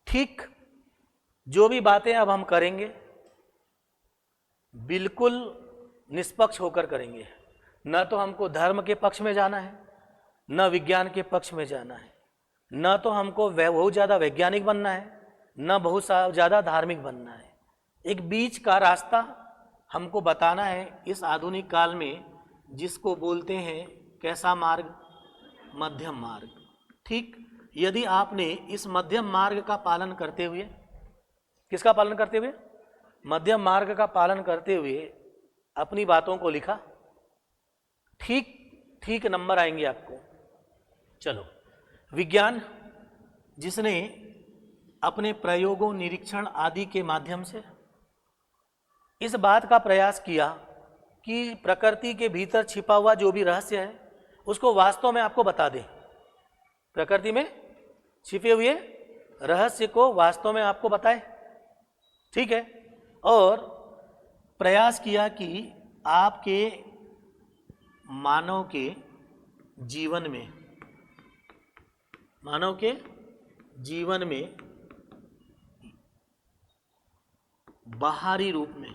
ठीक, जो भी बातें अब हम करेंगे बिल्कुल निष्पक्ष होकर करेंगे। न तो हमको धर्म के पक्ष में जाना है, न विज्ञान के पक्ष में जाना है, न तो हमको बहुत ज़्यादा वैज्ञानिक बनना है, न बहुत ज़्यादा धार्मिक बनना है। एक बीच का रास्ता हमको बताना है इस आधुनिक काल में, जिसको बोलते हैं कैसा मार्ग? मध्यम मार्ग। ठीक, यदि आपने इस मध्यम मार्ग का पालन करते हुए, किसका पालन करते हुए? मध्यम मार्ग का पालन करते हुए अपनी बातों को लिखा, ठीक ठीक नंबर आएंगे आपको। चलो, विज्ञान जिसने अपने प्रयोगों, निरीक्षण आदि के माध्यम से इस बात का प्रयास किया कि प्रकृति के भीतर छिपा हुआ जो भी रहस्य है उसको वास्तव में आपको बता दे। प्रकृति में छिपे हुए रहस्य को वास्तव में आपको बताए, ठीक है। और प्रयास किया कि आपके मानव के जीवन में, मानव के जीवन में बाहरी रूप में,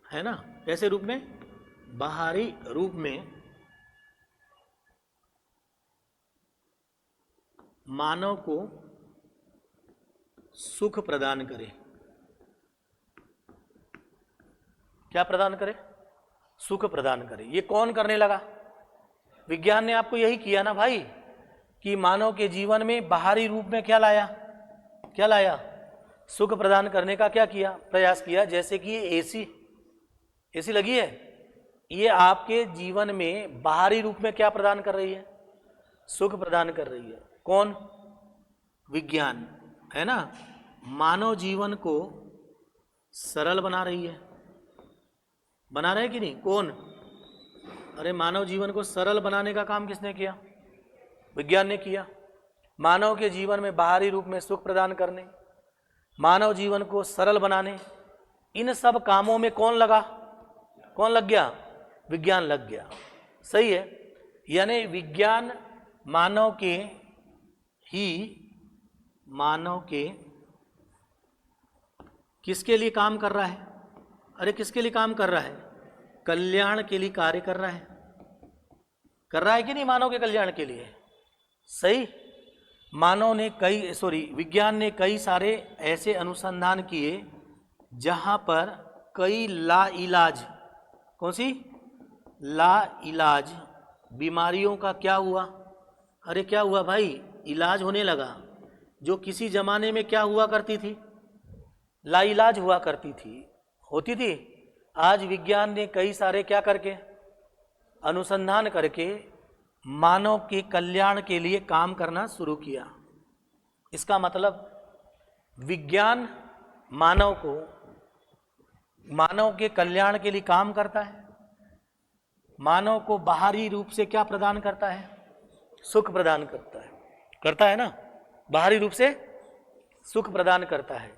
है ना, कैसे रूप में, बाहरी रूप में मानव को सुख प्रदान करे। क्या प्रदान करे? सुख प्रदान करे। ये कौन करने लगा? विज्ञान ने आपको यही किया ना भाई, कि मानव के जीवन में बाहरी रूप में क्या लाया, क्या लाया? सुख प्रदान करने का क्या किया, प्रयास किया। जैसे कि ये एसी लगी है, ये आपके जीवन में बाहरी रूप में क्या प्रदान कर रही है? सुख प्रदान कर रही है। कौन? विज्ञान, है ना। मानव जीवन को सरल बना रही है, बना रहे कि नहीं? कौन? अरे मानव जीवन को सरल बनाने का काम किसने किया? विज्ञान ने किया। मानव के जीवन में बाहरी रूप में सुख प्रदान करने, मानव जीवन को सरल बनाने, इन सब कामों में कौन लगा? कौन लग गया? विज्ञान लग गया। सही है। यानी विज्ञान मानव के किसके लिए काम कर रहा है? अरे किसके लिए काम कर रहा है? कल्याण के लिए कार्य कर रहा है। कर रहा है कि नहीं? मानव के कल्याण के लिए। सही। विज्ञान ने कई सारे ऐसे अनुसंधान किए जहां पर कई लाइलाज, कौन सी? लाइलाज बीमारियों का क्या हुआ? अरे क्या हुआ भाई? इलाज होने लगा। जो किसी जमाने में क्या हुआ करती थी? लाइलाज हुआ करती थी, होती थी। आज विज्ञान ने कई सारे क्या करके, अनुसंधान करके मानव के कल्याण के लिए काम करना शुरू किया। इसका मतलब विज्ञान मानव के कल्याण के लिए काम करता है। मानव को बाहरी रूप से क्या प्रदान करता है? सुख प्रदान करता है ना। बाहरी रूप से सुख प्रदान करता है।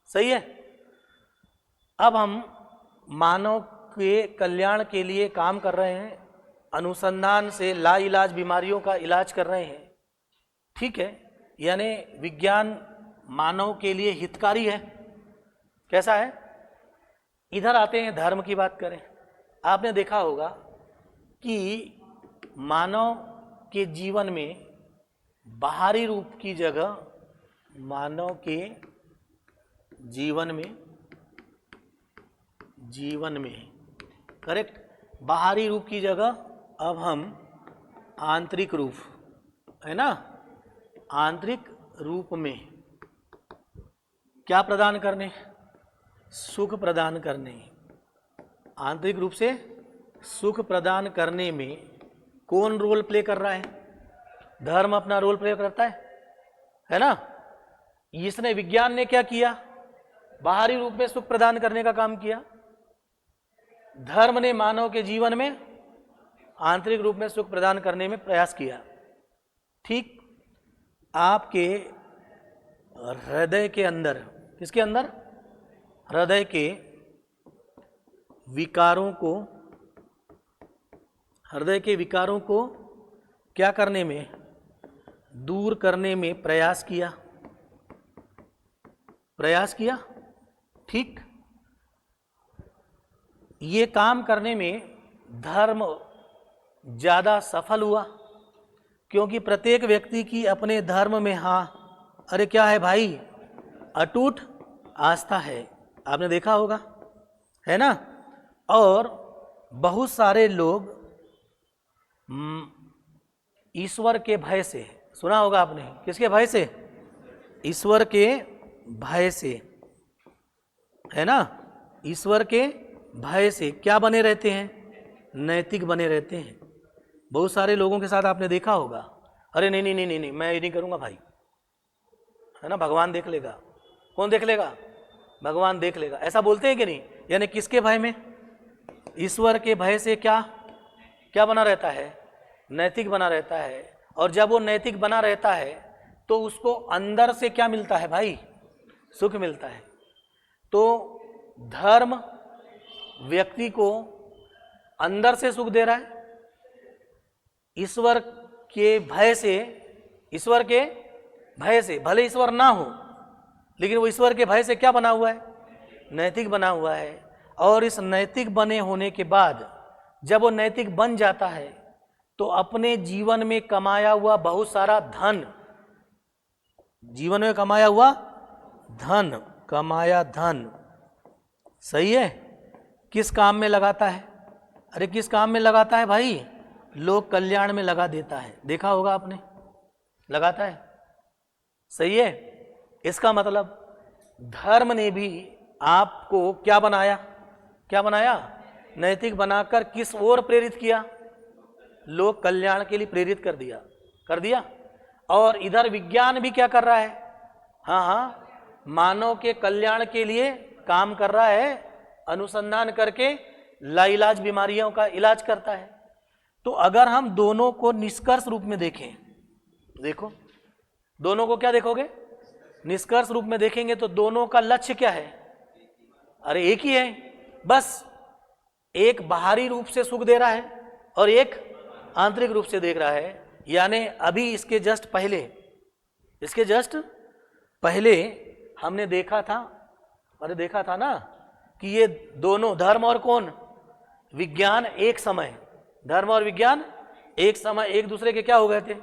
सही है। अब हम मानव के कल्याण के लिए काम कर रहे हैं, अनुसंधान से लाइलाज बीमारियों का इलाज कर रहे हैं, ठीक है। यानी विज्ञान मानव के लिए हितकारी है। कैसा है? इधर आते हैं, धर्म की बात करें। आपने देखा होगा कि मानव के जीवन में बाहरी रूप की जगह, मानव के जीवन में करेक्ट, बाहरी रूप की जगह अब हम आंतरिक रूप, है ना, आंतरिक रूप में क्या प्रदान करने? सुख प्रदान करने। आंतरिक रूप से सुख प्रदान करने में कौन रोल प्ले कर रहा है? धर्म अपना रोल प्ले करता है ना। इसने, विज्ञान ने क्या किया? बाहरी रूप में सुख प्रदान करने का काम किया। धर्म ने मानव के जीवन में आंतरिक रूप में सुख प्रदान करने में प्रयास किया। ठीक आपके हृदय के अंदर, किसके अंदर? हृदय के विकारों को, हृदय के विकारों को क्या करने में? दूर करने में प्रयास किया। ठीक। ये काम करने में धर्म ज़्यादा सफल हुआ, क्योंकि प्रत्येक व्यक्ति की अपने धर्म में, हाँ, अरे क्या है भाई? अटूट आस्था है। आपने देखा होगा, है ना। और बहुत सारे लोग ईश्वर के भय से, सुना होगा आपने, किसके भय से? ईश्वर के भय से, है ना। ईश्वर के भय से क्या बने रहते हैं? नैतिक बने रहते हैं। बहुत सारे लोगों के साथ आपने देखा होगा, अरे नहीं नहीं नहीं नहीं नहीं मैं ये नहीं करूँगा भाई, है ना, भगवान देख लेगा। कौन देख लेगा? भगवान देख लेगा, ऐसा बोलते हैं कि नहीं? यानी किसके भय में? ईश्वर के भय से क्या क्या बना रहता है? नैतिक बना रहता है। और जब वो नैतिक बना रहता है तो उसको अंदर से क्या मिलता है भाई? सुख मिलता है। तो धर्म व्यक्ति को अंदर से सुख दे रहा है, ईश्वर के भय से, ईश्वर के भय से, भले ईश्वर ना हो लेकिन वो ईश्वर के भय से क्या बना हुआ है? नैतिक बना हुआ है। और इस नैतिक बने होने के बाद जब वो नैतिक बन जाता है तो अपने जीवन में कमाया हुआ बहुत सारा धन, जीवन में कमाया हुआ धन, कमाया धन, सही है, किस काम में लगाता है? अरे किस काम में लगाता है भाई? लोक कल्याण में लगा देता है। देखा होगा आपने, लगाता है, सही है। इसका मतलब धर्म ने भी आपको क्या बनाया? क्या बनाया? नैतिक बनाकर किस ओर प्रेरित किया? लोक कल्याण के लिए प्रेरित कर दिया, कर दिया। और इधर विज्ञान भी क्या कर रहा है? हाँ हाँ, मानव के कल्याण के लिए काम कर रहा है, अनुसंधान करके लाइलाज बीमारियों का इलाज करता है। तो अगर हम दोनों को निष्कर्ष रूप में देखें, देखो दोनों को क्या देखोगे? निष्कर्ष रूप में देखेंगे तो दोनों का लक्ष्य क्या है? अरे एक ही है, बस एक बाहरी रूप से सुख दे रहा है और एक आंतरिक रूप से देख रहा है। यानी अभी इसके जस्ट पहले, इसके जस्ट पहले हमने देखा था, अरे देखा था ना कि ये दोनों धर्म और कौन? विज्ञान एक समय, धर्म और विज्ञान एक समय एक दूसरे के क्या हो गए थे?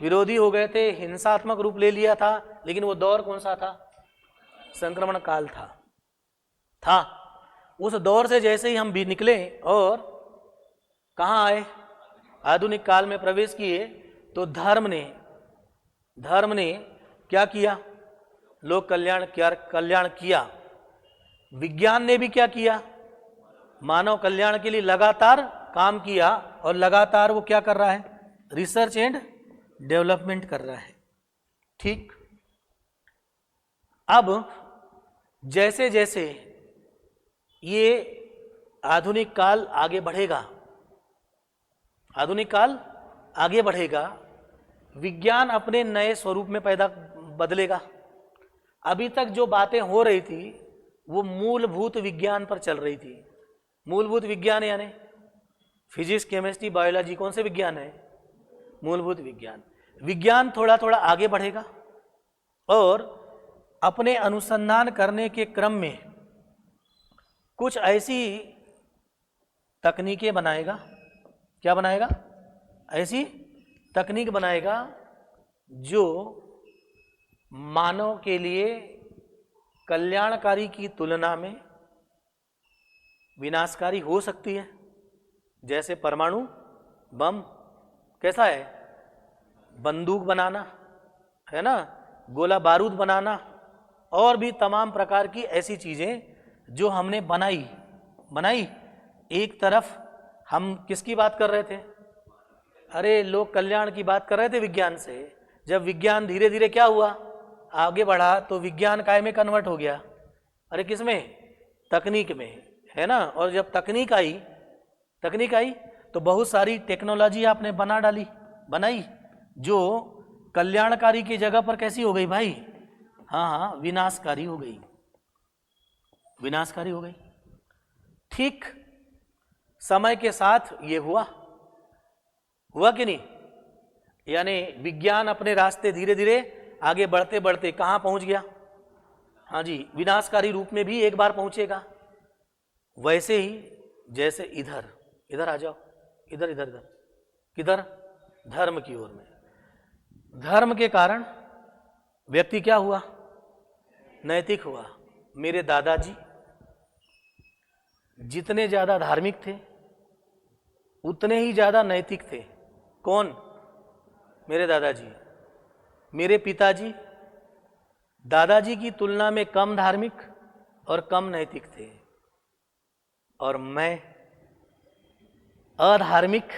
विरोधी हो गए थे, हिंसात्मक रूप ले लिया था। लेकिन वो दौर कौन सा था? संक्रमण काल था। उस दौर से जैसे ही हम भी निकले और कहाँ आए? आधुनिक काल में प्रवेश किए तो धर्म ने क्या किया? लोक कल्याण किया। विज्ञान ने भी क्या किया? मानव कल्याण के लिए लगातार काम किया और लगातार वो क्या कर रहा है? रिसर्च एंड डेवलपमेंट कर रहा है। ठीक, अब जैसे जैसे ये आधुनिक काल आगे बढ़ेगा, आधुनिक काल आगे बढ़ेगा, विज्ञान अपने नए स्वरूप में बदलेगा। अभी तक जो बातें हो रही थी वो मूलभूत विज्ञान पर चल रही थी। मूलभूत विज्ञान यानी फिजिक्स, केमिस्ट्री, बायोलॉजी, कौन से विज्ञान है? मूलभूत विज्ञान। विज्ञान थोड़ा थोड़ा आगे बढ़ेगा और अपने अनुसंधान करने के क्रम में कुछ ऐसी तकनीकें बनाएगा। क्या बनाएगा? ऐसी तकनीक बनाएगा जो मानव के लिए कल्याणकारी की तुलना में विनाशकारी हो सकती है। जैसे परमाणु बम कैसा है? बंदूक बनाना, है ना, गोला बारूद बनाना और भी तमाम प्रकार की ऐसी चीजें जो हमने बनाई। एक तरफ हम किसकी बात कर रहे थे? अरे लोक कल्याण की बात कर रहे थे विज्ञान से। जब विज्ञान धीरे धीरे क्या हुआ? आगे बढ़ा तो विज्ञान काय में कन्वर्ट हो गया? अरे किस में? तकनीक में, है ना। और जब तकनीक आई तो बहुत सारी टेक्नोलॉजी आपने बनाई जो कल्याणकारी की जगह पर कैसी हो गई भाई? हाँ, विनाशकारी हो गई। ठीक समय के साथ ये हुआ कि नहीं? यानी विज्ञान अपने रास्ते धीरे धीरे आगे बढ़ते बढ़ते कहाँ पहुंच गया? हाँ जी, विनाशकारी रूप में भी एक बार पहुंचेगा। वैसे ही जैसे इधर आ जाओ, इधर किधर? धर्म की ओर में। धर्म के कारण व्यक्ति क्या हुआ? नैतिक हुआ। मेरे दादाजी जितने ज्यादा धार्मिक थे उतने ही ज्यादा नैतिक थे। कौन? मेरे दादाजी। मेरे पिताजी दादाजी की तुलना में कम धार्मिक और कम नैतिक थे। और मैं अधार्मिक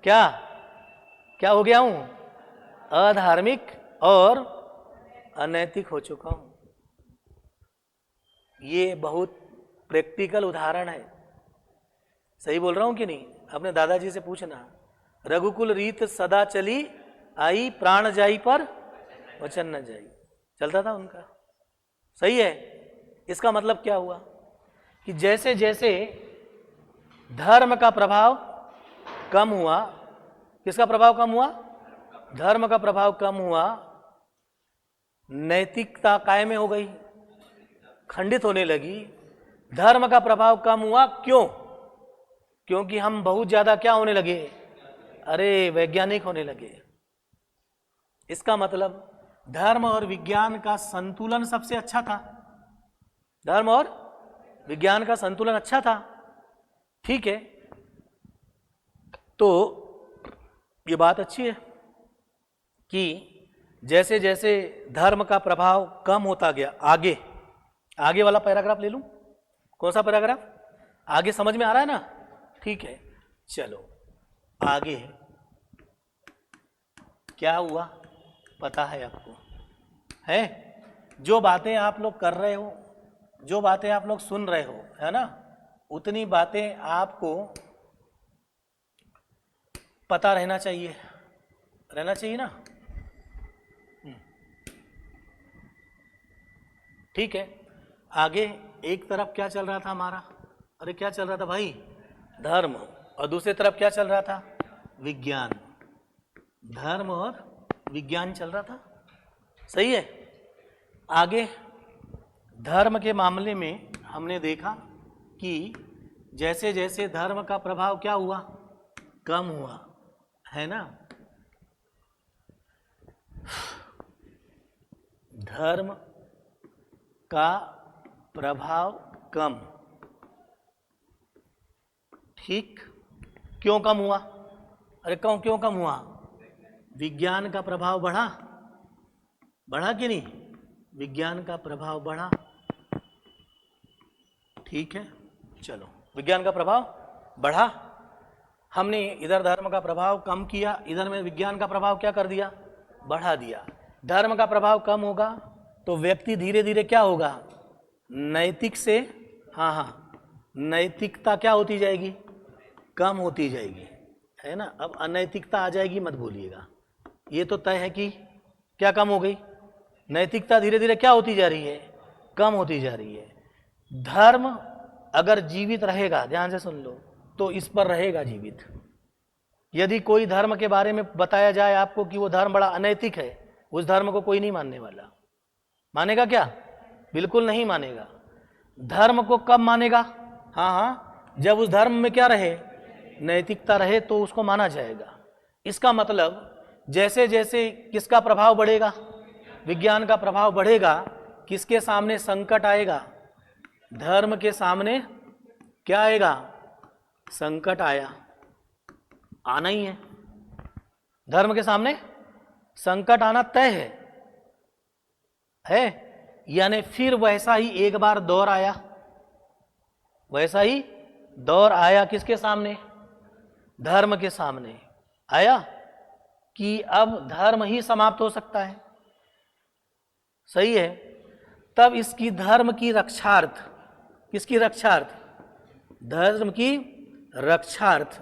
क्या क्या हो गया हूं? अधार्मिक और अनैतिक हो चुका हूं। ये बहुत प्रैक्टिकल उदाहरण है। सही बोल रहा हूं कि नहीं? अपने दादाजी से पूछना। रघुकुल रीत सदा चली आई, प्राण जाई पर वचन न जाई। चलता था उनका। सही है। इसका मतलब क्या हुआ कि जैसे जैसे धर्म का प्रभाव कम हुआ, किसका प्रभाव कम हुआ? धर्म का प्रभाव कम हुआ, नैतिकता कायम हो गई, खंडित होने लगी। धर्म का प्रभाव कम हुआ, क्यों? क्योंकि हम बहुत ज्यादा क्या होने लगे? अरे वैज्ञानिक होने लगे। इसका मतलब धर्म और विज्ञान का संतुलन सबसे अच्छा था। धर्म और विज्ञान का संतुलन अच्छा था, ठीक है। तो ये बात अच्छी है कि जैसे जैसे धर्म का प्रभाव कम होता गया, आगे आगे वाला पैराग्राफ ले लूं? कौन सा पैराग्राफ? आगे समझ में आ रहा है ना? ठीक है, चलो आगे क्या हुआ पता है आपको? है जो बातें आप लोग कर रहे हो, जो बातें आप लोग सुन रहे हो, है ना, उतनी बातें आपको पता रहना चाहिए, रहना चाहिए ना? ठीक है। आगे एक तरफ क्या चल रहा था हमारा? अरे क्या चल रहा था भाई? धर्म। और दूसरी तरफ क्या चल रहा था? विज्ञान। धर्म और विज्ञान चल रहा था, सही है। आगे धर्म के मामले में हमने देखा कि जैसे जैसे धर्म का प्रभाव क्या हुआ? कम हुआ, है ना। धर्म का प्रभाव कम, ठीक। क्यों कम हुआ? अरे क्यों कम हुआ? विज्ञान का प्रभाव बढ़ा, बढ़ा कि नहीं? विज्ञान का प्रभाव बढ़ा, ठीक है। चलो विज्ञान का प्रभाव बढ़ा, हमने इधर धर्म का प्रभाव कम किया, इधर में विज्ञान का प्रभाव क्या कर दिया? बढ़ा दिया। धर्म का प्रभाव कम होगा तो व्यक्ति धीरे धीरे क्या होगा? नैतिक से, हाँ, नैतिकता क्या होती जाएगी? कम होती जाएगी, है ना। अब अनैतिकता आ जाएगी मत बोलिएगा, ये तो तय है कि क्या कम हो गई? नैतिकता धीरे धीरे क्या होती जा रही है? कम होती जा रही है। धर्म अगर जीवित रहेगा, ध्यान से सुन लो, तो इस पर रहेगा जीवित। यदि कोई धर्म के बारे में बताया जाए आपको कि वो धर्म बड़ा अनैतिक है, उस धर्म को कोई नहीं मानने वाला। मानेगा क्या? बिल्कुल नहीं मानेगा। धर्म को कब मानेगा? हाँ, जब उस धर्म में क्या रहे? नैतिकता रहे, तो उसको माना जाएगा। इसका मतलब जैसे जैसे किसका प्रभाव बढ़ेगा? विज्ञान का प्रभाव बढ़ेगा, किसके सामने संकट आएगा? धर्म के सामने क्या आएगा? संकट आया, आना ही है। धर्म के सामने संकट आना तय है। यानी फिर वैसा ही एक बार दौर आया, वैसा ही दौर आया किसके सामने? धर्म के सामने आया कि अब धर्म ही समाप्त हो सकता है, सही है। तब इसकी धर्म की रक्षार्थ, किसकी रक्षार्थ? धर्म की रक्षार्थ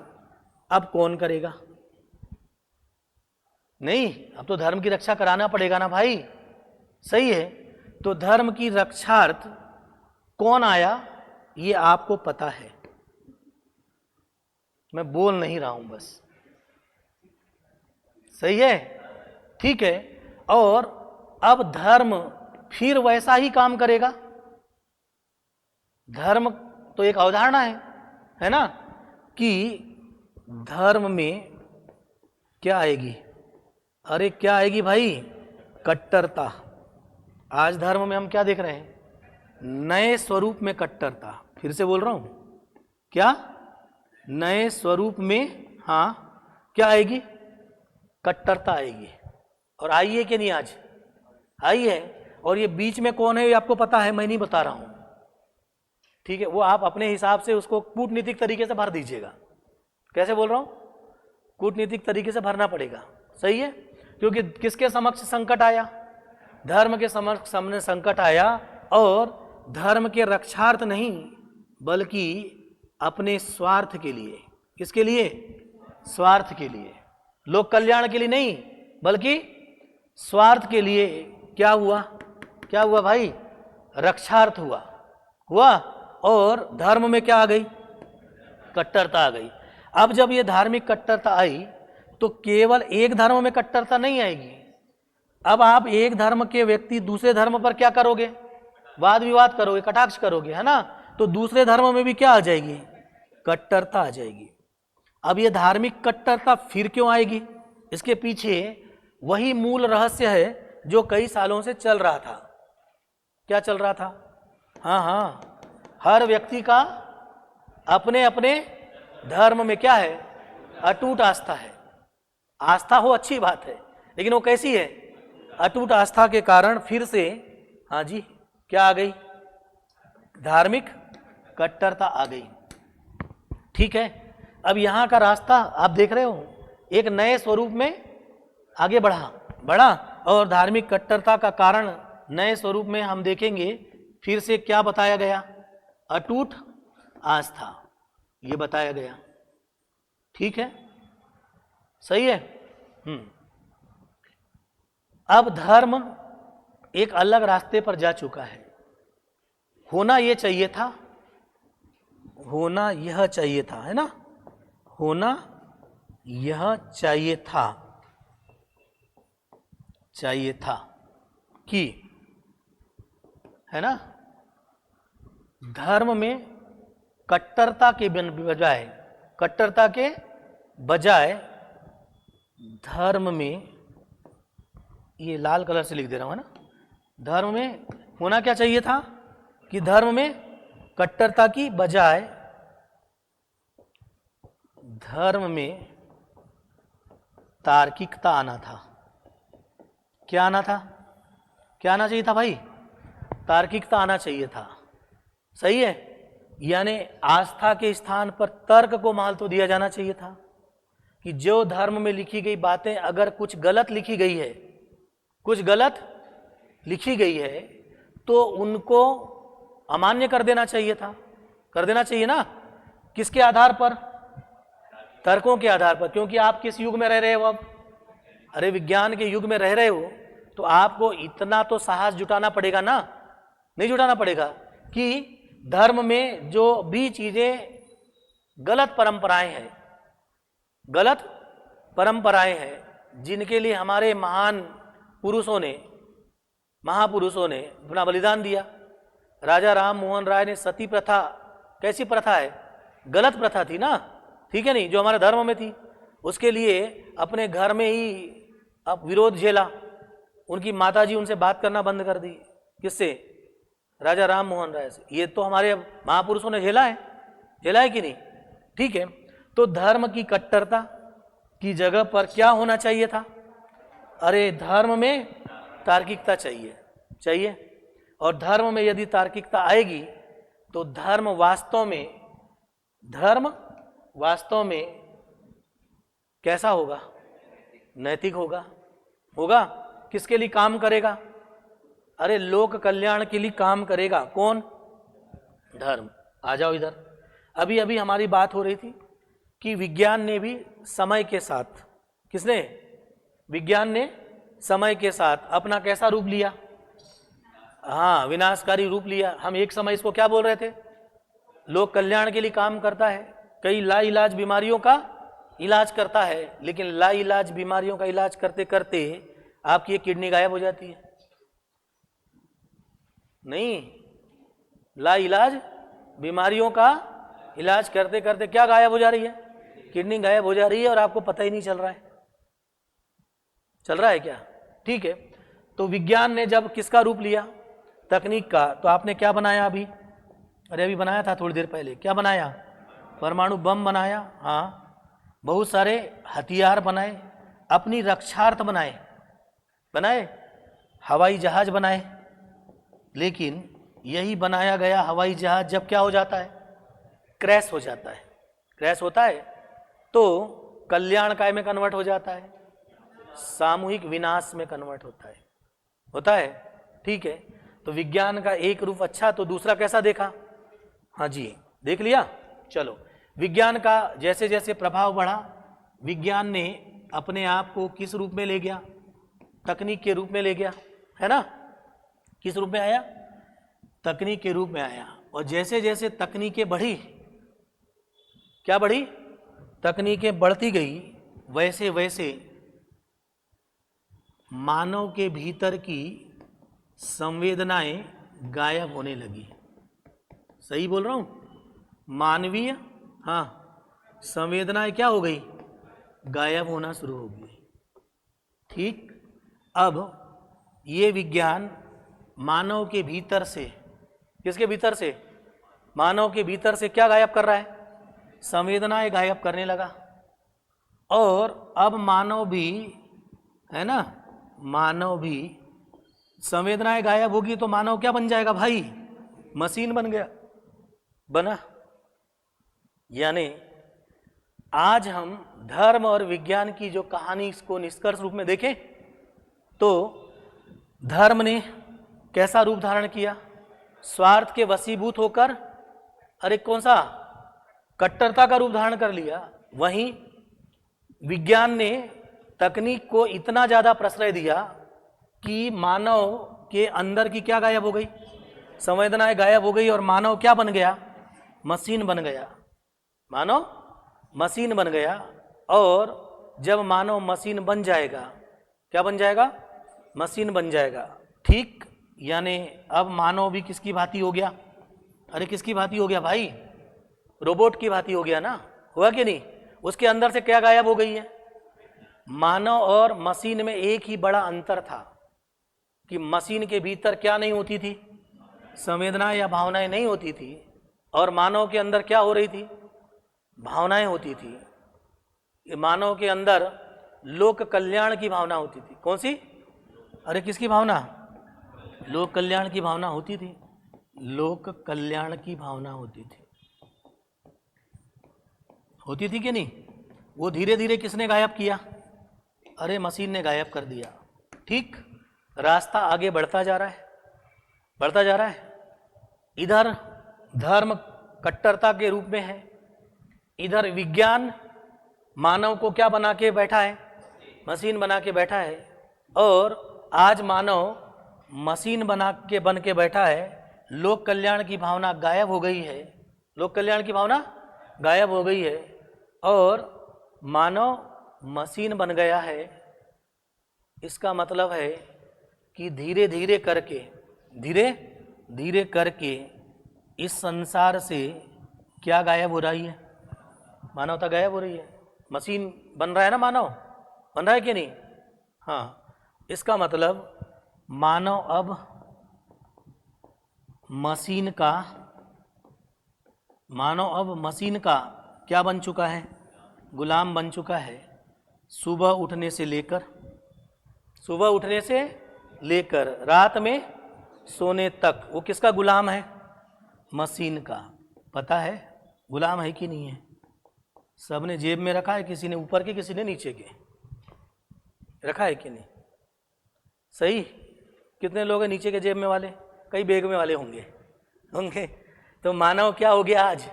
अब कौन करेगा? नहीं, अब तो धर्म की रक्षा कराना पड़ेगा ना भाई, सही है। तो धर्म की रक्षार्थ कौन आया ये आपको पता है, मैं बोल नहीं रहा हूं बस, सही है, ठीक है। और अब धर्म फिर वैसा ही काम करेगा। धर्म तो एक अवधारणा है ना, कि धर्म में क्या आएगी? अरे क्या आएगी भाई? कट्टरता। आज धर्म में हम क्या देख रहे हैं? नए स्वरूप में कट्टरता। फिर से बोल रहा हूं, क्या? नए स्वरूप में, हाँ, क्या आएगी? कट्टरता आएगी। और आई है कि नहीं? आज आई है। और ये बीच में कौन है ये आपको पता है, मैं नहीं बता रहा हूं, ठीक है, वो आप अपने हिसाब से उसको कूटनीतिक तरीके से भर दीजिएगा। कैसे बोल रहा हूँ? कूटनीतिक तरीके से भरना पड़ेगा, सही है। क्योंकि किसके समक्ष संकट आया? धर्म के समक्ष सामने संकट आया, और धर्म के रक्षार्थ नहीं बल्कि अपने स्वार्थ के लिए। किसके लिए? स्वार्थ के लिए, लोक कल्याण के लिए नहीं बल्कि स्वार्थ के लिए। क्या हुआ? क्या हुआ भाई? रक्षार्थ हुआ। और धर्म में क्या आ गई? कट्टरता आ गई। अब जब ये धार्मिक कट्टरता आई तो केवल एक धर्म में कट्टरता नहीं आएगी। अब आप एक धर्म के व्यक्ति दूसरे धर्म पर क्या करोगे? वाद विवाद करोगे, कटाक्ष करोगे, है ना। तो दूसरे धर्म में भी क्या आ जाएगी? कट्टरता आ जाएगी। अब ये धार्मिक कट्टरता फिर क्यों आएगी? इसके पीछे वही मूल रहस्य है जो कई सालों से चल रहा था। क्या चल रहा था? हाँ, हर व्यक्ति का अपने अपने धर्म में क्या है? अटूट आस्था है। आस्था हो अच्छी बात है, लेकिन वो कैसी है? अटूट आस्था के कारण फिर से, हाँ जी, क्या आ गई? धार्मिक कट्टरता आ गई। ठीक है, अब यहाँ का रास्ता आप देख रहे हो एक नए स्वरूप में आगे बढ़ा, और धार्मिक कट्टरता का कारण नए स्वरूप में हम देखेंगे। फिर से क्या बताया गया? अटूट आस्था, ये बताया गया। ठीक है, सही है। अब धर्म एक अलग रास्ते पर जा चुका है। होना यह चाहिए था, होना यह चाहिए था, है ना, होना यह चाहिए था कि, है ना, धर्म में कट्टरता के बजाय धर्म में, ये लाल कलर से लिख दे रहा हूं, है ना, धर्म में होना क्या चाहिए था कि धर्म में कट्टरता की बजाय धर्म में तार्किकता आना था। क्या आना था? क्या आना चाहिए था भाई? तार्किकता आना चाहिए था, सही है। यानी आस्था के स्थान पर तर्क को महत्व दिया जाना चाहिए था कि जो धर्म में लिखी गई बातें अगर कुछ गलत लिखी गई है, तो उनको अमान्य कर देना चाहिए था, कर देना चाहिए ना। किसके आधार पर? तर्कों के आधार पर। क्योंकि आप किस युग में रह रहे हो अब? अरे विज्ञान के युग में रह रहे हो, तो आपको इतना तो साहस जुटाना पड़ेगा ना, नहीं जुटाना पड़ेगा कि धर्म में जो भी चीजें गलत परंपराएं हैं, जिनके लिए हमारे महापुरुषों ने अपना बलिदान दिया। राजा राम मोहन राय ने सती प्रथा, कैसी प्रथा है? गलत प्रथा थी ना, ठीक है नहीं, जो हमारे धर्म में थी। उसके लिए अपने घर में ही अब विरोध झेला। उनकी माताजी उनसे बात करना बंद कर दी। किससे? राजा राम मोहन राय से। ये तो हमारे महापुरुषों ने झेला है कि नहीं? ठीक है, तो धर्म की कट्टरता की जगह पर क्या होना चाहिए था? अरे धर्म में तार्किकता चाहिए। और धर्म में यदि तार्किकता आएगी तो धर्म वास्तव में कैसा होगा? नैतिक होगा। किसके लिए काम करेगा? अरे लोक कल्याण के लिए काम करेगा। कौन? धर्म। आ जाओ इधर। अभी हमारी बात हो रही थी कि विज्ञान ने भी समय के साथ, किसने? विज्ञान ने समय के साथ अपना कैसा रूप लिया? हाँ, विनाशकारी रूप लिया। हम एक समय इसको क्या बोल रहे थे? लोक कल्याण के लिए काम करता है, कई लाइलाज बीमारियों का इलाज करता है। लेकिन लाइलाज बीमारियों का इलाज करते करते आपकी एक किडनी गायब हो जाती है। नहीं, लाइलाज बीमारियों का इलाज करते करते क्या गायब हो जा रही है? किडनी गायब हो जा रही है, और आपको पता ही नहीं चल रहा है क्या? ठीक है, तो विज्ञान ने जब किसका रूप लिया? तकनीक का। तो आपने क्या बनाया अभी बनाया था थोड़ी देर पहले। क्या बनाया? परमाणु बम बनाया। हाँ, बहुत सारे हथियार बनाए, अपनी रक्षार्थ बनाए, हवाई जहाज बनाए। लेकिन यही बनाया गया हवाई जहाज जब क्या हो जाता है, क्रैश हो जाता है, क्रैश होता है तो कल्याण काय में कन्वर्ट हो जाता है, सामूहिक विनाश में कन्वर्ट होता है। ठीक है, तो विज्ञान का एक रूप अच्छा, तो दूसरा कैसा देखा? हाँ जी, देख लिया। चलो, विज्ञान का जैसे जैसे प्रभाव बढ़ा, विज्ञान ने अपने आप को किस रूप में ले गया? तकनीक के रूप में ले गया, है ना? किस रूप में आया? तकनीक के रूप में आया। और जैसे जैसे तकनीकें बढ़ी, क्या बढ़ी? तकनीकें बढ़ती गई, वैसे वैसे मानव के भीतर की संवेदनाएं गायब होने लगी। सही बोल रहा हूं? मानवीय, हाँ, संवेदनाएं क्या हो गई? गायब होना शुरू हो गई। ठीक, अब ये विज्ञान मानव के भीतर से, किसके भीतर से? मानव के भीतर से क्या गायब कर रहा है? संवेदनाएं गायब करने लगा। और अब मानव भी, है ना, मानव भी, संवेदनाएं गायब होगी तो मानव क्या बन जाएगा भाई? मशीन बन गया, बना। यानी आज हम धर्म और विज्ञान की जो कहानी, इसको निष्कर्ष रूप में देखें तो धर्म ने कैसा रूप धारण किया? स्वार्थ के वशीभूत होकर, अरे कौन सा, कट्टरता का रूप धारण कर लिया। वहीं विज्ञान ने तकनीक को इतना ज्यादा प्रश्रय दिया कि मानव के अंदर की क्या गायब हो गई? संवेदनाएं गायब हो गई, और मानव क्या बन गया? मशीन बन गया। मानव मशीन बन गया। और जब मानव मशीन बन जाएगा, क्या बन जाएगा? मशीन बन जाएगा। ठीक, यानी अब मानव भी किसकी भांति हो गया? अरे किसकी भांति हो गया भाई? रोबोट की भांति हो गया ना, हुआ कि नहीं? उसके अंदर से क्या गायब हो गई है? मानव और मशीन में एक ही बड़ा अंतर था कि मशीन के भीतर क्या नहीं होती थी? संवेदनाएं या भावनाएं नहीं होती थी, और मानव के अंदर क्या हो रही थी? भावनाएं होती थी। मानव के अंदर लोक कल्याण की भावना होती थी। कौन सी? अरे किसकी भावना? लोक कल्याण की भावना होती थी। लोक कल्याण की भावना होती थी, होती थी कि नहीं? वो धीरे धीरे किसने गायब किया? अरे मशीन ने गायब कर दिया। ठीक, रास्ता आगे बढ़ता जा रहा है, बढ़ता जा रहा है। इधर धर्म कट्टरता के रूप में है, इधर विज्ञान मानव को क्या बना के बैठा है? मशीन बना के बैठा है। और आज मानव मशीन बन के बैठा है। लोक कल्याण की भावना गायब हो गई है, लोक कल्याण की भावना गायब हो गई है, और मानव मशीन बन गया है। इसका मतलब है कि धीरे धीरे करके इस संसार से क्या गायब हो रही है? मानवता गायब हो रही है। मशीन बन रहा है ना, मानव बन रहा है कि नहीं? हाँ, इसका मतलब मानव अब मशीन का क्या बन चुका है? गुलाम बन चुका है। सुबह उठने से लेकर रात में सोने तक वो किसका गुलाम है? मशीन का। पता है गुलाम है कि नहीं है? सबने जेब में रखा है, किसी ने ऊपर के, किसी ने नीचे के रखा है कि नहीं? सही, कितने लोग हैं नीचे के जेब में वाले? कई बैग में वाले होंगे। तो मानव क्या हो गया आज?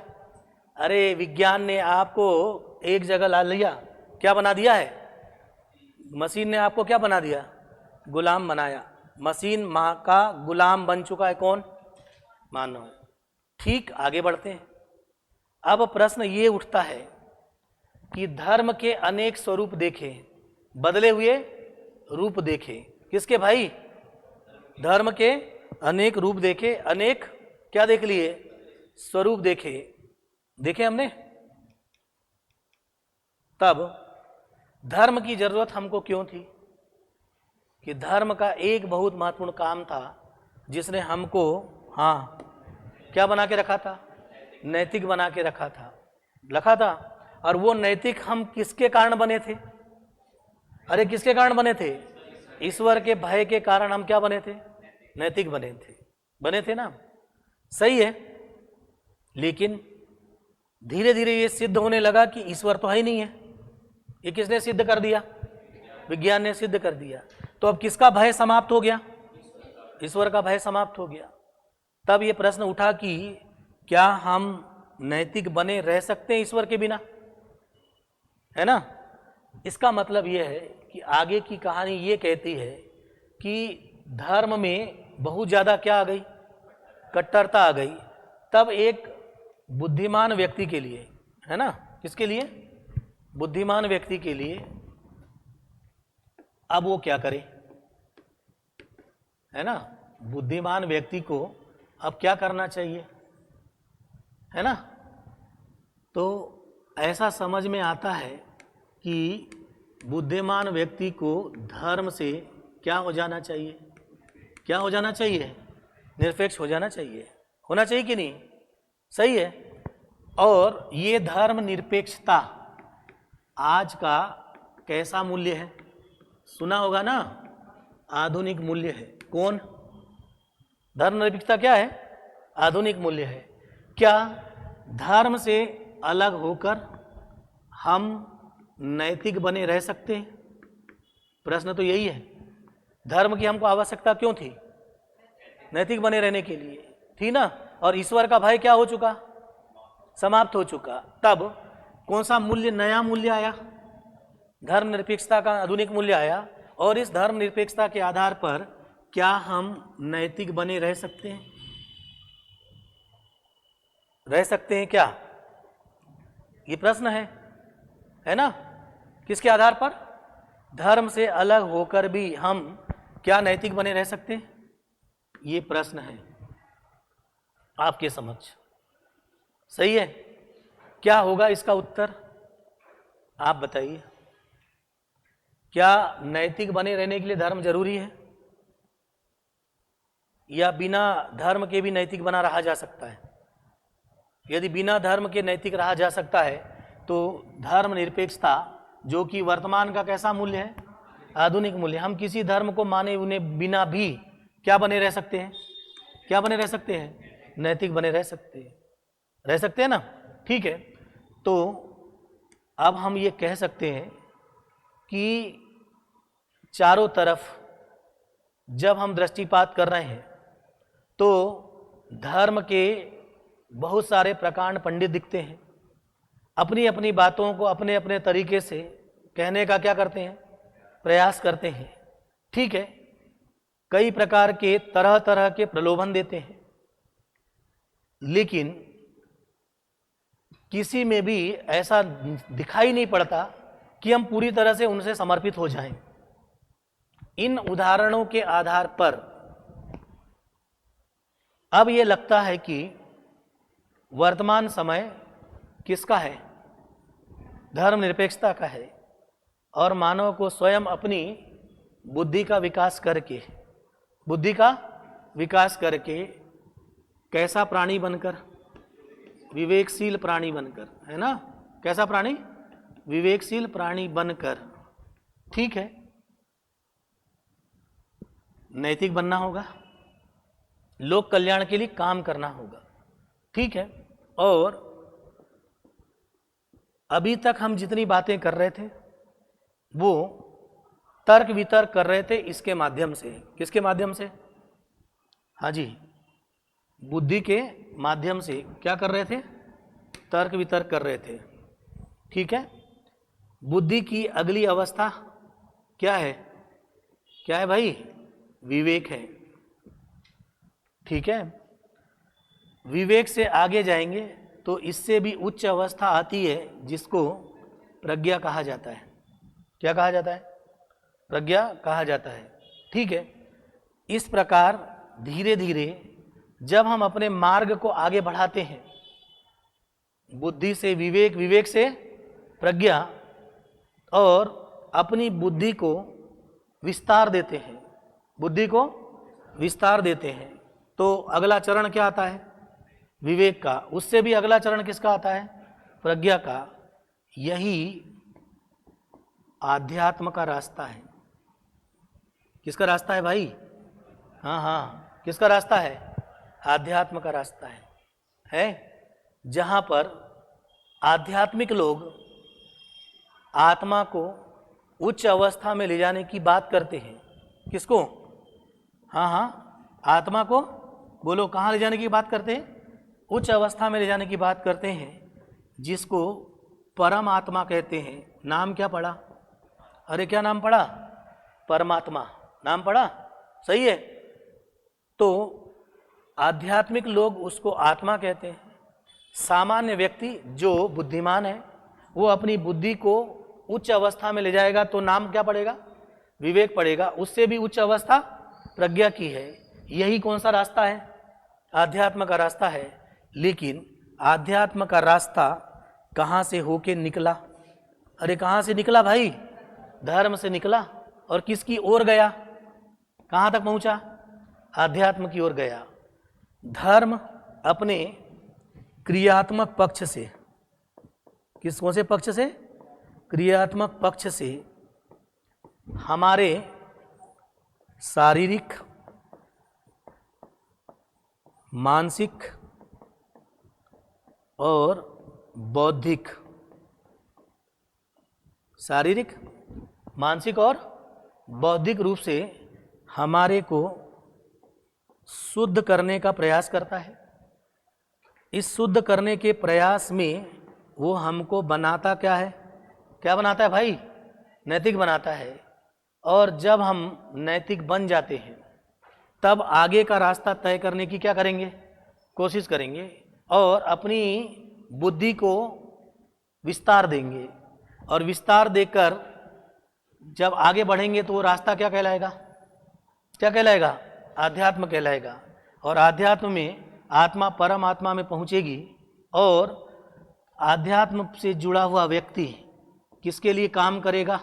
अरे विज्ञान ने आपको एक जगह ला लिया, क्या बना दिया है? मशीन ने आपको क्या बना दिया? गुलाम बनाया। मशीन माँ का गुलाम बन चुका है। कौन? मानव। ठीक, आगे बढ़ते हैं। अब प्रश्न ये उठता है कि धर्म के अनेक स्वरूप देखे, बदले हुए रूप देखे। किसके भाई? धर्म के अनेक रूप देखे, अनेक क्या देख लिए? स्वरूप देखे हमने। तब धर्म की जरूरत हमको क्यों थी? कि धर्म का एक बहुत महत्वपूर्ण काम था जिसने हमको, हाँ, क्या बना के रखा था? नैतिक बना के रखा था। और वो नैतिक हम किसके कारण बने थे? अरे किसके कारण बने थे? ईश्वर के भय के कारण हम क्या बने थे? नैतिक बने थे ना। सही है, लेकिन धीरे धीरे ये सिद्ध होने लगा कि ईश्वर तो है ही नहीं है। ये किसने सिद्ध कर दिया? विज्ञान ने सिद्ध कर दिया। तो अब किसका भय समाप्त हो गया? ईश्वर का भय समाप्त हो गया। तब ये प्रश्न उठा कि क्या हम नैतिक बने रह सकते हैं ईश्वर के बिना? है ना? इसका मतलब यह है कि आगे की कहानी ये कहती है कि धर्म में बहुत ज़्यादा क्या आ गई? कट्टरता आ गई। तब एक बुद्धिमान व्यक्ति के लिए, है ना, किसके लिए? बुद्धिमान व्यक्ति के लिए अब वो क्या करे? है ना? बुद्धिमान व्यक्ति को अब क्या करना चाहिए? है ना? तो ऐसा समझ में आता है कि बुद्धिमान व्यक्ति को धर्म से क्या हो जाना चाहिए? क्या हो जाना चाहिए? निरपेक्ष हो जाना चाहिए। होना चाहिए कि नहीं? सही है। और ये धर्म निरपेक्षता आज का कैसा मूल्य है? सुना होगा ना, आधुनिक मूल्य है। कौन? धर्मनिरपेक्षता क्या है? आधुनिक मूल्य है। क्या धर्म से अलग होकर हम नैतिक बने रह सकते हैं? प्रश्न तो यही है। धर्म की हमको आवश्यकता क्यों थी? नैतिक बने रहने के लिए थी ना। और ईश्वर का भय क्या हो चुका? समाप्त हो चुका। तब कौन सा मूल्य, नया मूल्य आया? धर्म निरपेक्षता का आधुनिक मूल्य आया। और इस धर्म निरपेक्षता के आधार पर क्या हम नैतिक बने रह सकते हैं? रह सकते हैं क्या? ये प्रश्न है ना? किसके आधार पर? धर्म से अलग होकर भी हम क्या नैतिक बने रह सकते हैं? ये प्रश्न है आपके समक्ष। सही है। क्या होगा इसका उत्तर? आप बताइए। क्या नैतिक बने रहने के लिए धर्म जरूरी है, या बिना धर्म के भी नैतिक बना रहा जा सकता है? यदि बिना धर्म के नैतिक रहा जा सकता है तो धर्म निरपेक्षता, जो कि वर्तमान का कैसा मूल्य है? आधुनिक मूल्य, हम किसी धर्म को माने उन्हें बिना भी क्या बने रह सकते हैं? क्या बने रह सकते हैं? नैतिक बने रह सकते हैं। रह सकते हैं ना? ठीक है। तो अब हम ये कह सकते हैं कि चारों तरफ जब हम दृष्टिपात कर रहे हैं तो धर्म के बहुत सारे प्रकांड पंडित दिखते हैं। अपनी अपनी बातों को अपने अपने तरीके से कहने का क्या करते हैं? प्रयास करते हैं। ठीक है। कई प्रकार के तरह तरह के प्रलोभन देते हैं, लेकिन किसी में भी ऐसा दिखाई नहीं पड़ता कि हम पूरी तरह से उनसे समर्पित हो जाएं। इन उदाहरणों के आधार पर अब ये लगता है कि वर्तमान समय किसका है? धर्मनिरपेक्षता का है। और मानव को स्वयं अपनी बुद्धि का विकास करके कैसा प्राणी बनकर? विवेकशील प्राणी बनकर, है ना? कैसा प्राणी? विवेकशील प्राणी बनकर, ठीक है, नैतिक बनना होगा, लोक कल्याण के लिए काम करना होगा, ठीक है। और अभी तक हम जितनी बातें कर रहे थे वो तर्क वितर्क कर रहे थे इसके माध्यम से। किसके माध्यम से? हाँ जी, बुद्धि के माध्यम से क्या कर रहे थे? तर्क वितर्क कर रहे थे, ठीक है। बुद्धि की अगली अवस्था क्या है? क्या है भाई? विवेक है, ठीक है। विवेक से आगे जाएंगे तो इससे भी उच्च अवस्था आती है जिसको प्रज्ञा कहा जाता है। क्या कहा जाता है? प्रज्ञा कहा जाता है, ठीक है। इस प्रकार धीरे धीरे जब हम अपने मार्ग को आगे बढ़ाते हैं, बुद्धि से विवेक, विवेक से प्रज्ञा, और अपनी बुद्धि को विस्तार देते हैं, बुद्धि को विस्तार देते हैं, तो अगला चरण क्या आता है? विवेक का। उससे भी अगला चरण किसका आता है? प्रज्ञा का। यही आध्यात्म का रास्ता है। किसका रास्ता है भाई? हाँ हाँ, किसका रास्ता है? आध्यात्म का रास्ता है जहाँ पर आध्यात्मिक लोग आत्मा को उच्च अवस्था में ले जाने की बात करते हैं। किसको? हाँ हाँ, आत्मा को बोलो, कहाँ ले जाने की बात करते हैं? उच्च अवस्था में ले जाने की बात करते हैं, जिसको परम आत्मा कहते हैं। नाम क्या पढ़ा? अरे क्या नाम पढ़ा? परमात्मा नाम पढ़ा, सही है। तो आध्यात्मिक लोग उसको आत्मा कहते हैं। सामान्य व्यक्ति जो बुद्धिमान है वो अपनी बुद्धि को उच्च अवस्था में ले जाएगा तो नाम क्या पड़ेगा? विवेक पड़ेगा। उससे भी उच्च अवस्था प्रज्ञा की है। यही कौन सा रास्ता है? आध्यात्म का रास्ता है। लेकिन आध्यात्म का रास्ता कहाँ से होके निकला? अरे कहाँ से निकला भाई? धर्म से निकला। और किसकी ओर गया? कहाँ तक पहुँचा? आध्यात्म की ओर गया। धर्म अपने क्रियात्मक पक्ष से, किस कौन से पक्ष से? क्रियात्मक पक्ष से हमारे शारीरिक, मानसिक और बौद्धिक, शारीरिक, मानसिक और बौद्धिक रूप से हमारे को शुद्ध करने का प्रयास करता है। इस शुद्ध करने के प्रयास में वो हमको बनाता क्या है? क्या बनाता है भाई? नैतिक बनाता है। और जब हम नैतिक बन जाते हैं तब आगे का रास्ता तय करने की क्या करेंगे? कोशिश करेंगे और अपनी बुद्धि को विस्तार देंगे। और विस्तार देकर जब आगे बढ़ेंगे तो वो रास्ता क्या कहलाएगा? क्या कहलाएगा? आध्यात्म कहलाएगा। और आध्यात्म में आत्मा परमात्मा में पहुंचेगी। और आध्यात्म से जुड़ा हुआ व्यक्ति किसके लिए काम करेगा?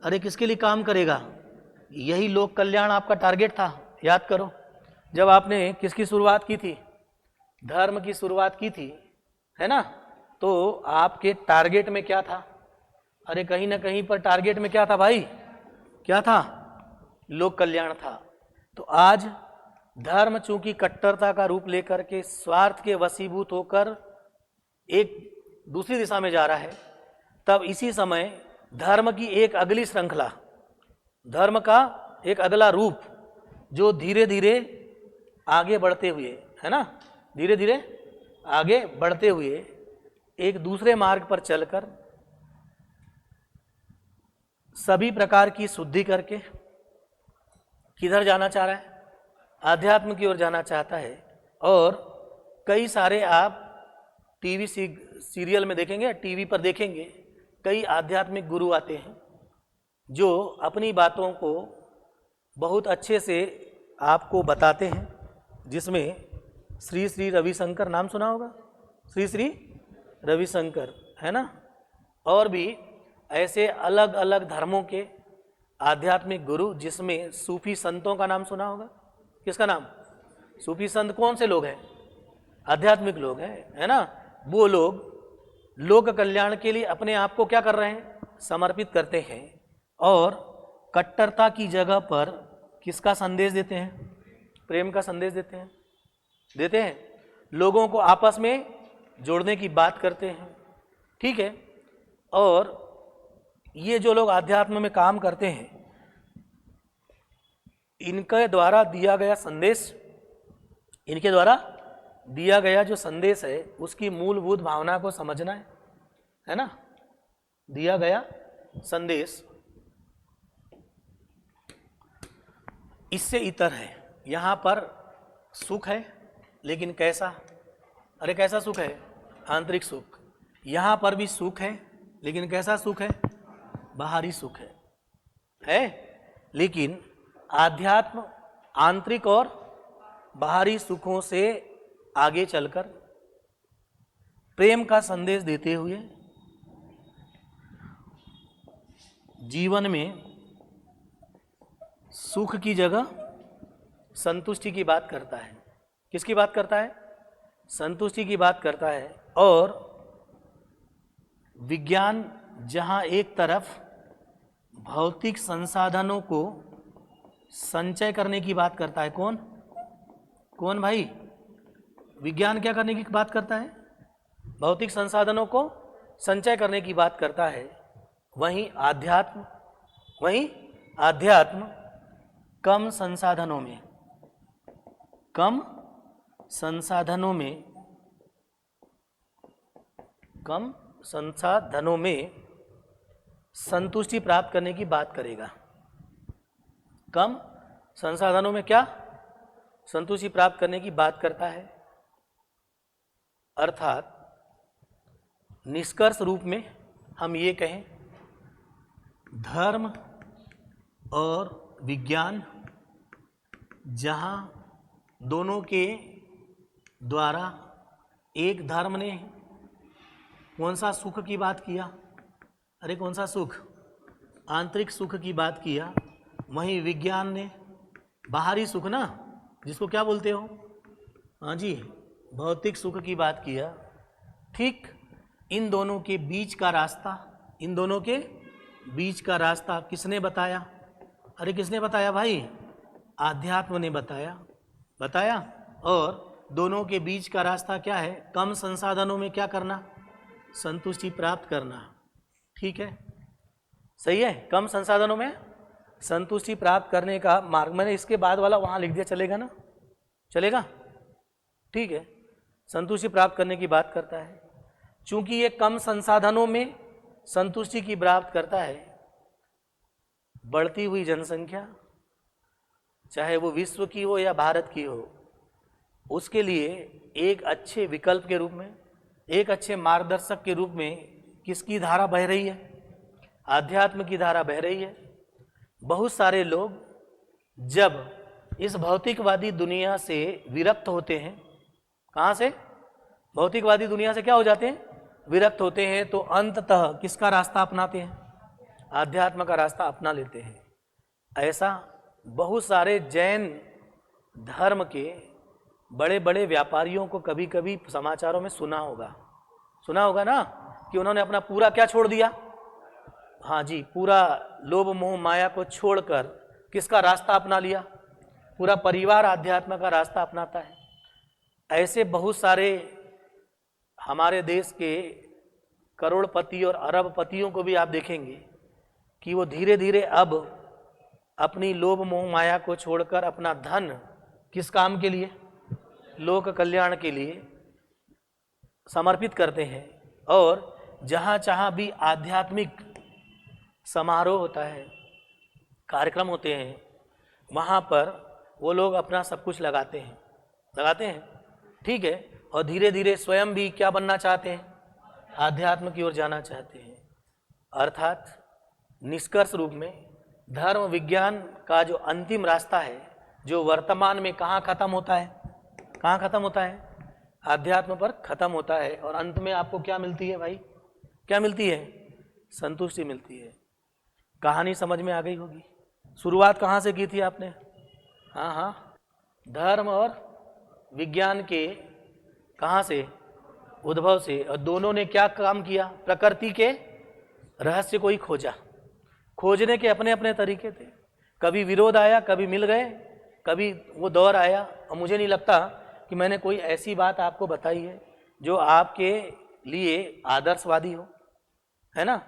अरे किसके लिए काम करेगा? यही लोक कल्याण आपका टारगेट था। याद करो, जब आपने किसकी शुरुआत की थी? धर्म की शुरुआत की थी, है ना? तो आपके टारगेट में क्या था? अरे कहीं ना कहीं पर टारगेट में क्या था भाई? क्या था? लोक कल्याण था। तो आज धर्म चूंकि कट्टरता का रूप लेकर के स्वार्थ के वशीभूत होकर एक दूसरी दिशा में जा रहा है, तब इसी समय धर्म की एक अगली श्रृंखला, धर्म का एक अगला रूप जो धीरे धीरे आगे बढ़ते हुए, है ना, धीरे धीरे आगे बढ़ते हुए एक दूसरे मार्ग पर चलकर सभी प्रकार की शुद्धि करके किधर जाना चाह रहा है? आध्यात्म की ओर जाना चाहता है। और कई सारे आप टीवी सीरियल में देखेंगे, टीवी पर देखेंगे, कई आध्यात्मिक गुरु आते हैं जो अपनी बातों को बहुत अच्छे से आपको बताते हैं, जिसमें श्री श्री रविशंकर नाम सुना होगा, श्री श्री रविशंकर, है ना? और भी ऐसे अलग अलग धर्मों के आध्यात्मिक गुरु, जिसमें सूफी संतों का नाम सुना होगा। किसका नाम? सूफी संत कौन से लोग हैं? आध्यात्मिक लोग हैं, है ना? वो लोग लोक कल्याण के लिए अपने आप को क्या कर रहे हैं? समर्पित करते हैं। और कट्टरता की जगह पर किसका संदेश देते हैं? प्रेम का संदेश देते हैं। लोगों को आपस में जोड़ने की बात करते हैं, ठीक है? और ये जो लोग आध्यात्म में काम करते हैं, इनके द्वारा दिया गया संदेश, इनके द्वारा दिया गया जो संदेश है उसकी मूलभूत भावना को समझना है ना? दिया गया संदेश इससे इतर है। यहाँ पर सुख है, लेकिन कैसा? अरे कैसा सुख है? आंतरिक सुख। यहाँ पर भी सुख है, लेकिन कैसा सुख है? बाहरी सुख है? लेकिन आध्यात्म आंतरिक और बाहरी सुखों से आगे चलकर प्रेम का संदेश देते हुए जीवन में सुख की जगह संतुष्टि की बात करता है। किसकी बात करता है? संतुष्टि की बात करता है। और विज्ञान जहाँ एक तरफ भौतिक संसाधनों को संचय करने की बात करता है, कौन भाई? विज्ञान क्या करने की बात करता है? भौतिक संसाधनों को संचय करने की बात करता है। वहीं आध्यात्म कम संसाधनों में संतुष्टि प्राप्त करने की बात करेगा। कम संसाधनों में क्या? संतुष्टि प्राप्त करने की बात करता है। अर्थात निष्कर्ष रूप में हम ये कहें, धर्म और विज्ञान जहाँ दोनों के द्वारा एक धर्म ने कौन सा सुख की बात किया? अरे कौन सा सुख? आंतरिक सुख की बात किया। वहीं विज्ञान ने बाहरी सुख ना, जिसको क्या बोलते हो? हाँ जी, भौतिक सुख की बात किया। ठीक इन दोनों के बीच का रास्ता किसने बताया? अरे किसने बताया भाई? आध्यात्म ने बताया। और दोनों के बीच का रास्ता क्या है? कम संसाधनों में क्या करना? संतुष्टि प्राप्त करना। ठीक है, सही है। कम संसाधनों में संतुष्टि प्राप्त करने का मार्ग, मैंने इसके बाद वाला वहाँ लिख दिया, चलेगा ना? चलेगा, ठीक है। संतुष्टि प्राप्त करने की बात करता है। चूंकि ये कम संसाधनों में संतुष्टि की प्राप्त करता है, बढ़ती हुई जनसंख्या, चाहे वो विश्व की हो या भारत की हो, उसके लिए एक अच्छे विकल्प के रूप में, एक अच्छे मार्गदर्शक के रूप में किसकी धारा बह रही है? आध्यात्म की धारा बह रही है। बहुत सारे लोग जब इस भौतिकवादी दुनिया से विरक्त होते हैं, कहाँ से? भौतिकवादी दुनिया से क्या हो जाते हैं? विरक्त होते हैं, तो अंततः किसका रास्ता अपनाते हैं? आध्यात्म का रास्ता अपना लेते हैं। ऐसा बहुत सारे जैन धर्म के बड़े बड़े व्यापारियों को कभी कभी समाचारों में सुना होगा ना, कि उन्होंने अपना पूरा क्या छोड़ दिया? हाँ जी, पूरा लोभ मोह माया को छोड़कर किसका रास्ता अपना लिया? पूरा परिवार आध्यात्म का रास्ता अपनाता है। ऐसे बहुत सारे हमारे देश के करोड़पति और अरबपतियों को भी आप देखेंगे कि वो धीरे धीरे अब अपनी लोभ मोह माया को छोड़कर अपना धन किस काम के लिए? लोक कल्याण के लिए समर्पित करते हैं। और जहाँ चाहाँ भी आध्यात्मिक समारोह होता है, कार्यक्रम होते हैं, वहाँ पर वो लोग अपना सब कुछ लगाते हैं, ठीक है। और धीरे धीरे स्वयं भी क्या बनना चाहते हैं? आध्यात्म की ओर जाना चाहते हैं। अर्थात निष्कर्ष रूप में धर्म विज्ञान का जो अंतिम रास्ता है, जो वर्तमान में कहाँ खत्म होता है? आध्यात्म पर खत्म होता है। और अंत में आपको क्या मिलती है भाई? क्या मिलती है? संतुष्टि मिलती है। कहानी समझ में आ गई होगी। शुरुआत कहाँ से की थी आपने? हाँ, धर्म और विज्ञान के कहाँ से? उद्भव से। और दोनों ने क्या काम किया? प्रकृति के रहस्य को ही खोजने के अपने अपने तरीके थे। कभी विरोध आया, कभी मिल गए, कभी वो दौर आया। और मुझे नहीं लगता कि मैंने कोई ऐसी बात आपको बताई है जो आपके लिए आदर्शवादी हो, है ना?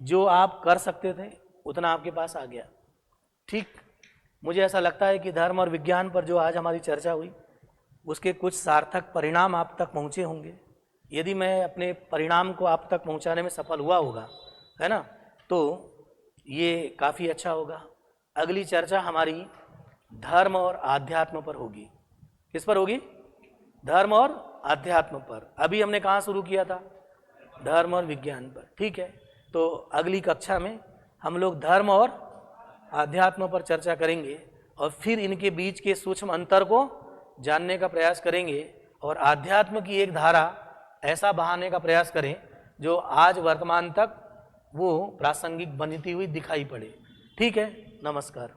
जो आप कर सकते थे उतना आपके पास आ गया। ठीक, मुझे ऐसा लगता है कि धर्म और विज्ञान पर जो आज हमारी चर्चा हुई, उसके कुछ सार्थक परिणाम आप तक पहुँचे होंगे। यदि मैं अपने परिणाम को आप तक पहुँचाने में सफल हुआ होगा, है ना, तो ये काफ़ी अच्छा होगा। अगली चर्चा हमारी धर्म और आध्यात्म पर होगी। किस पर होगी? धर्म और आध्यात्म पर। अभी हमने कहाँ शुरू किया था? धर्म और विज्ञान पर, ठीक है। तो अगली कक्षा में हम लोग धर्म और आध्यात्म पर चर्चा करेंगे और फिर इनके बीच के सूक्ष्म अंतर को जानने का प्रयास करेंगे और आध्यात्म की एक धारा ऐसा बहाने का प्रयास करें जो आज वर्तमान तक वो प्रासंगिक बनती हुई दिखाई पड़े। ठीक है, नमस्कार।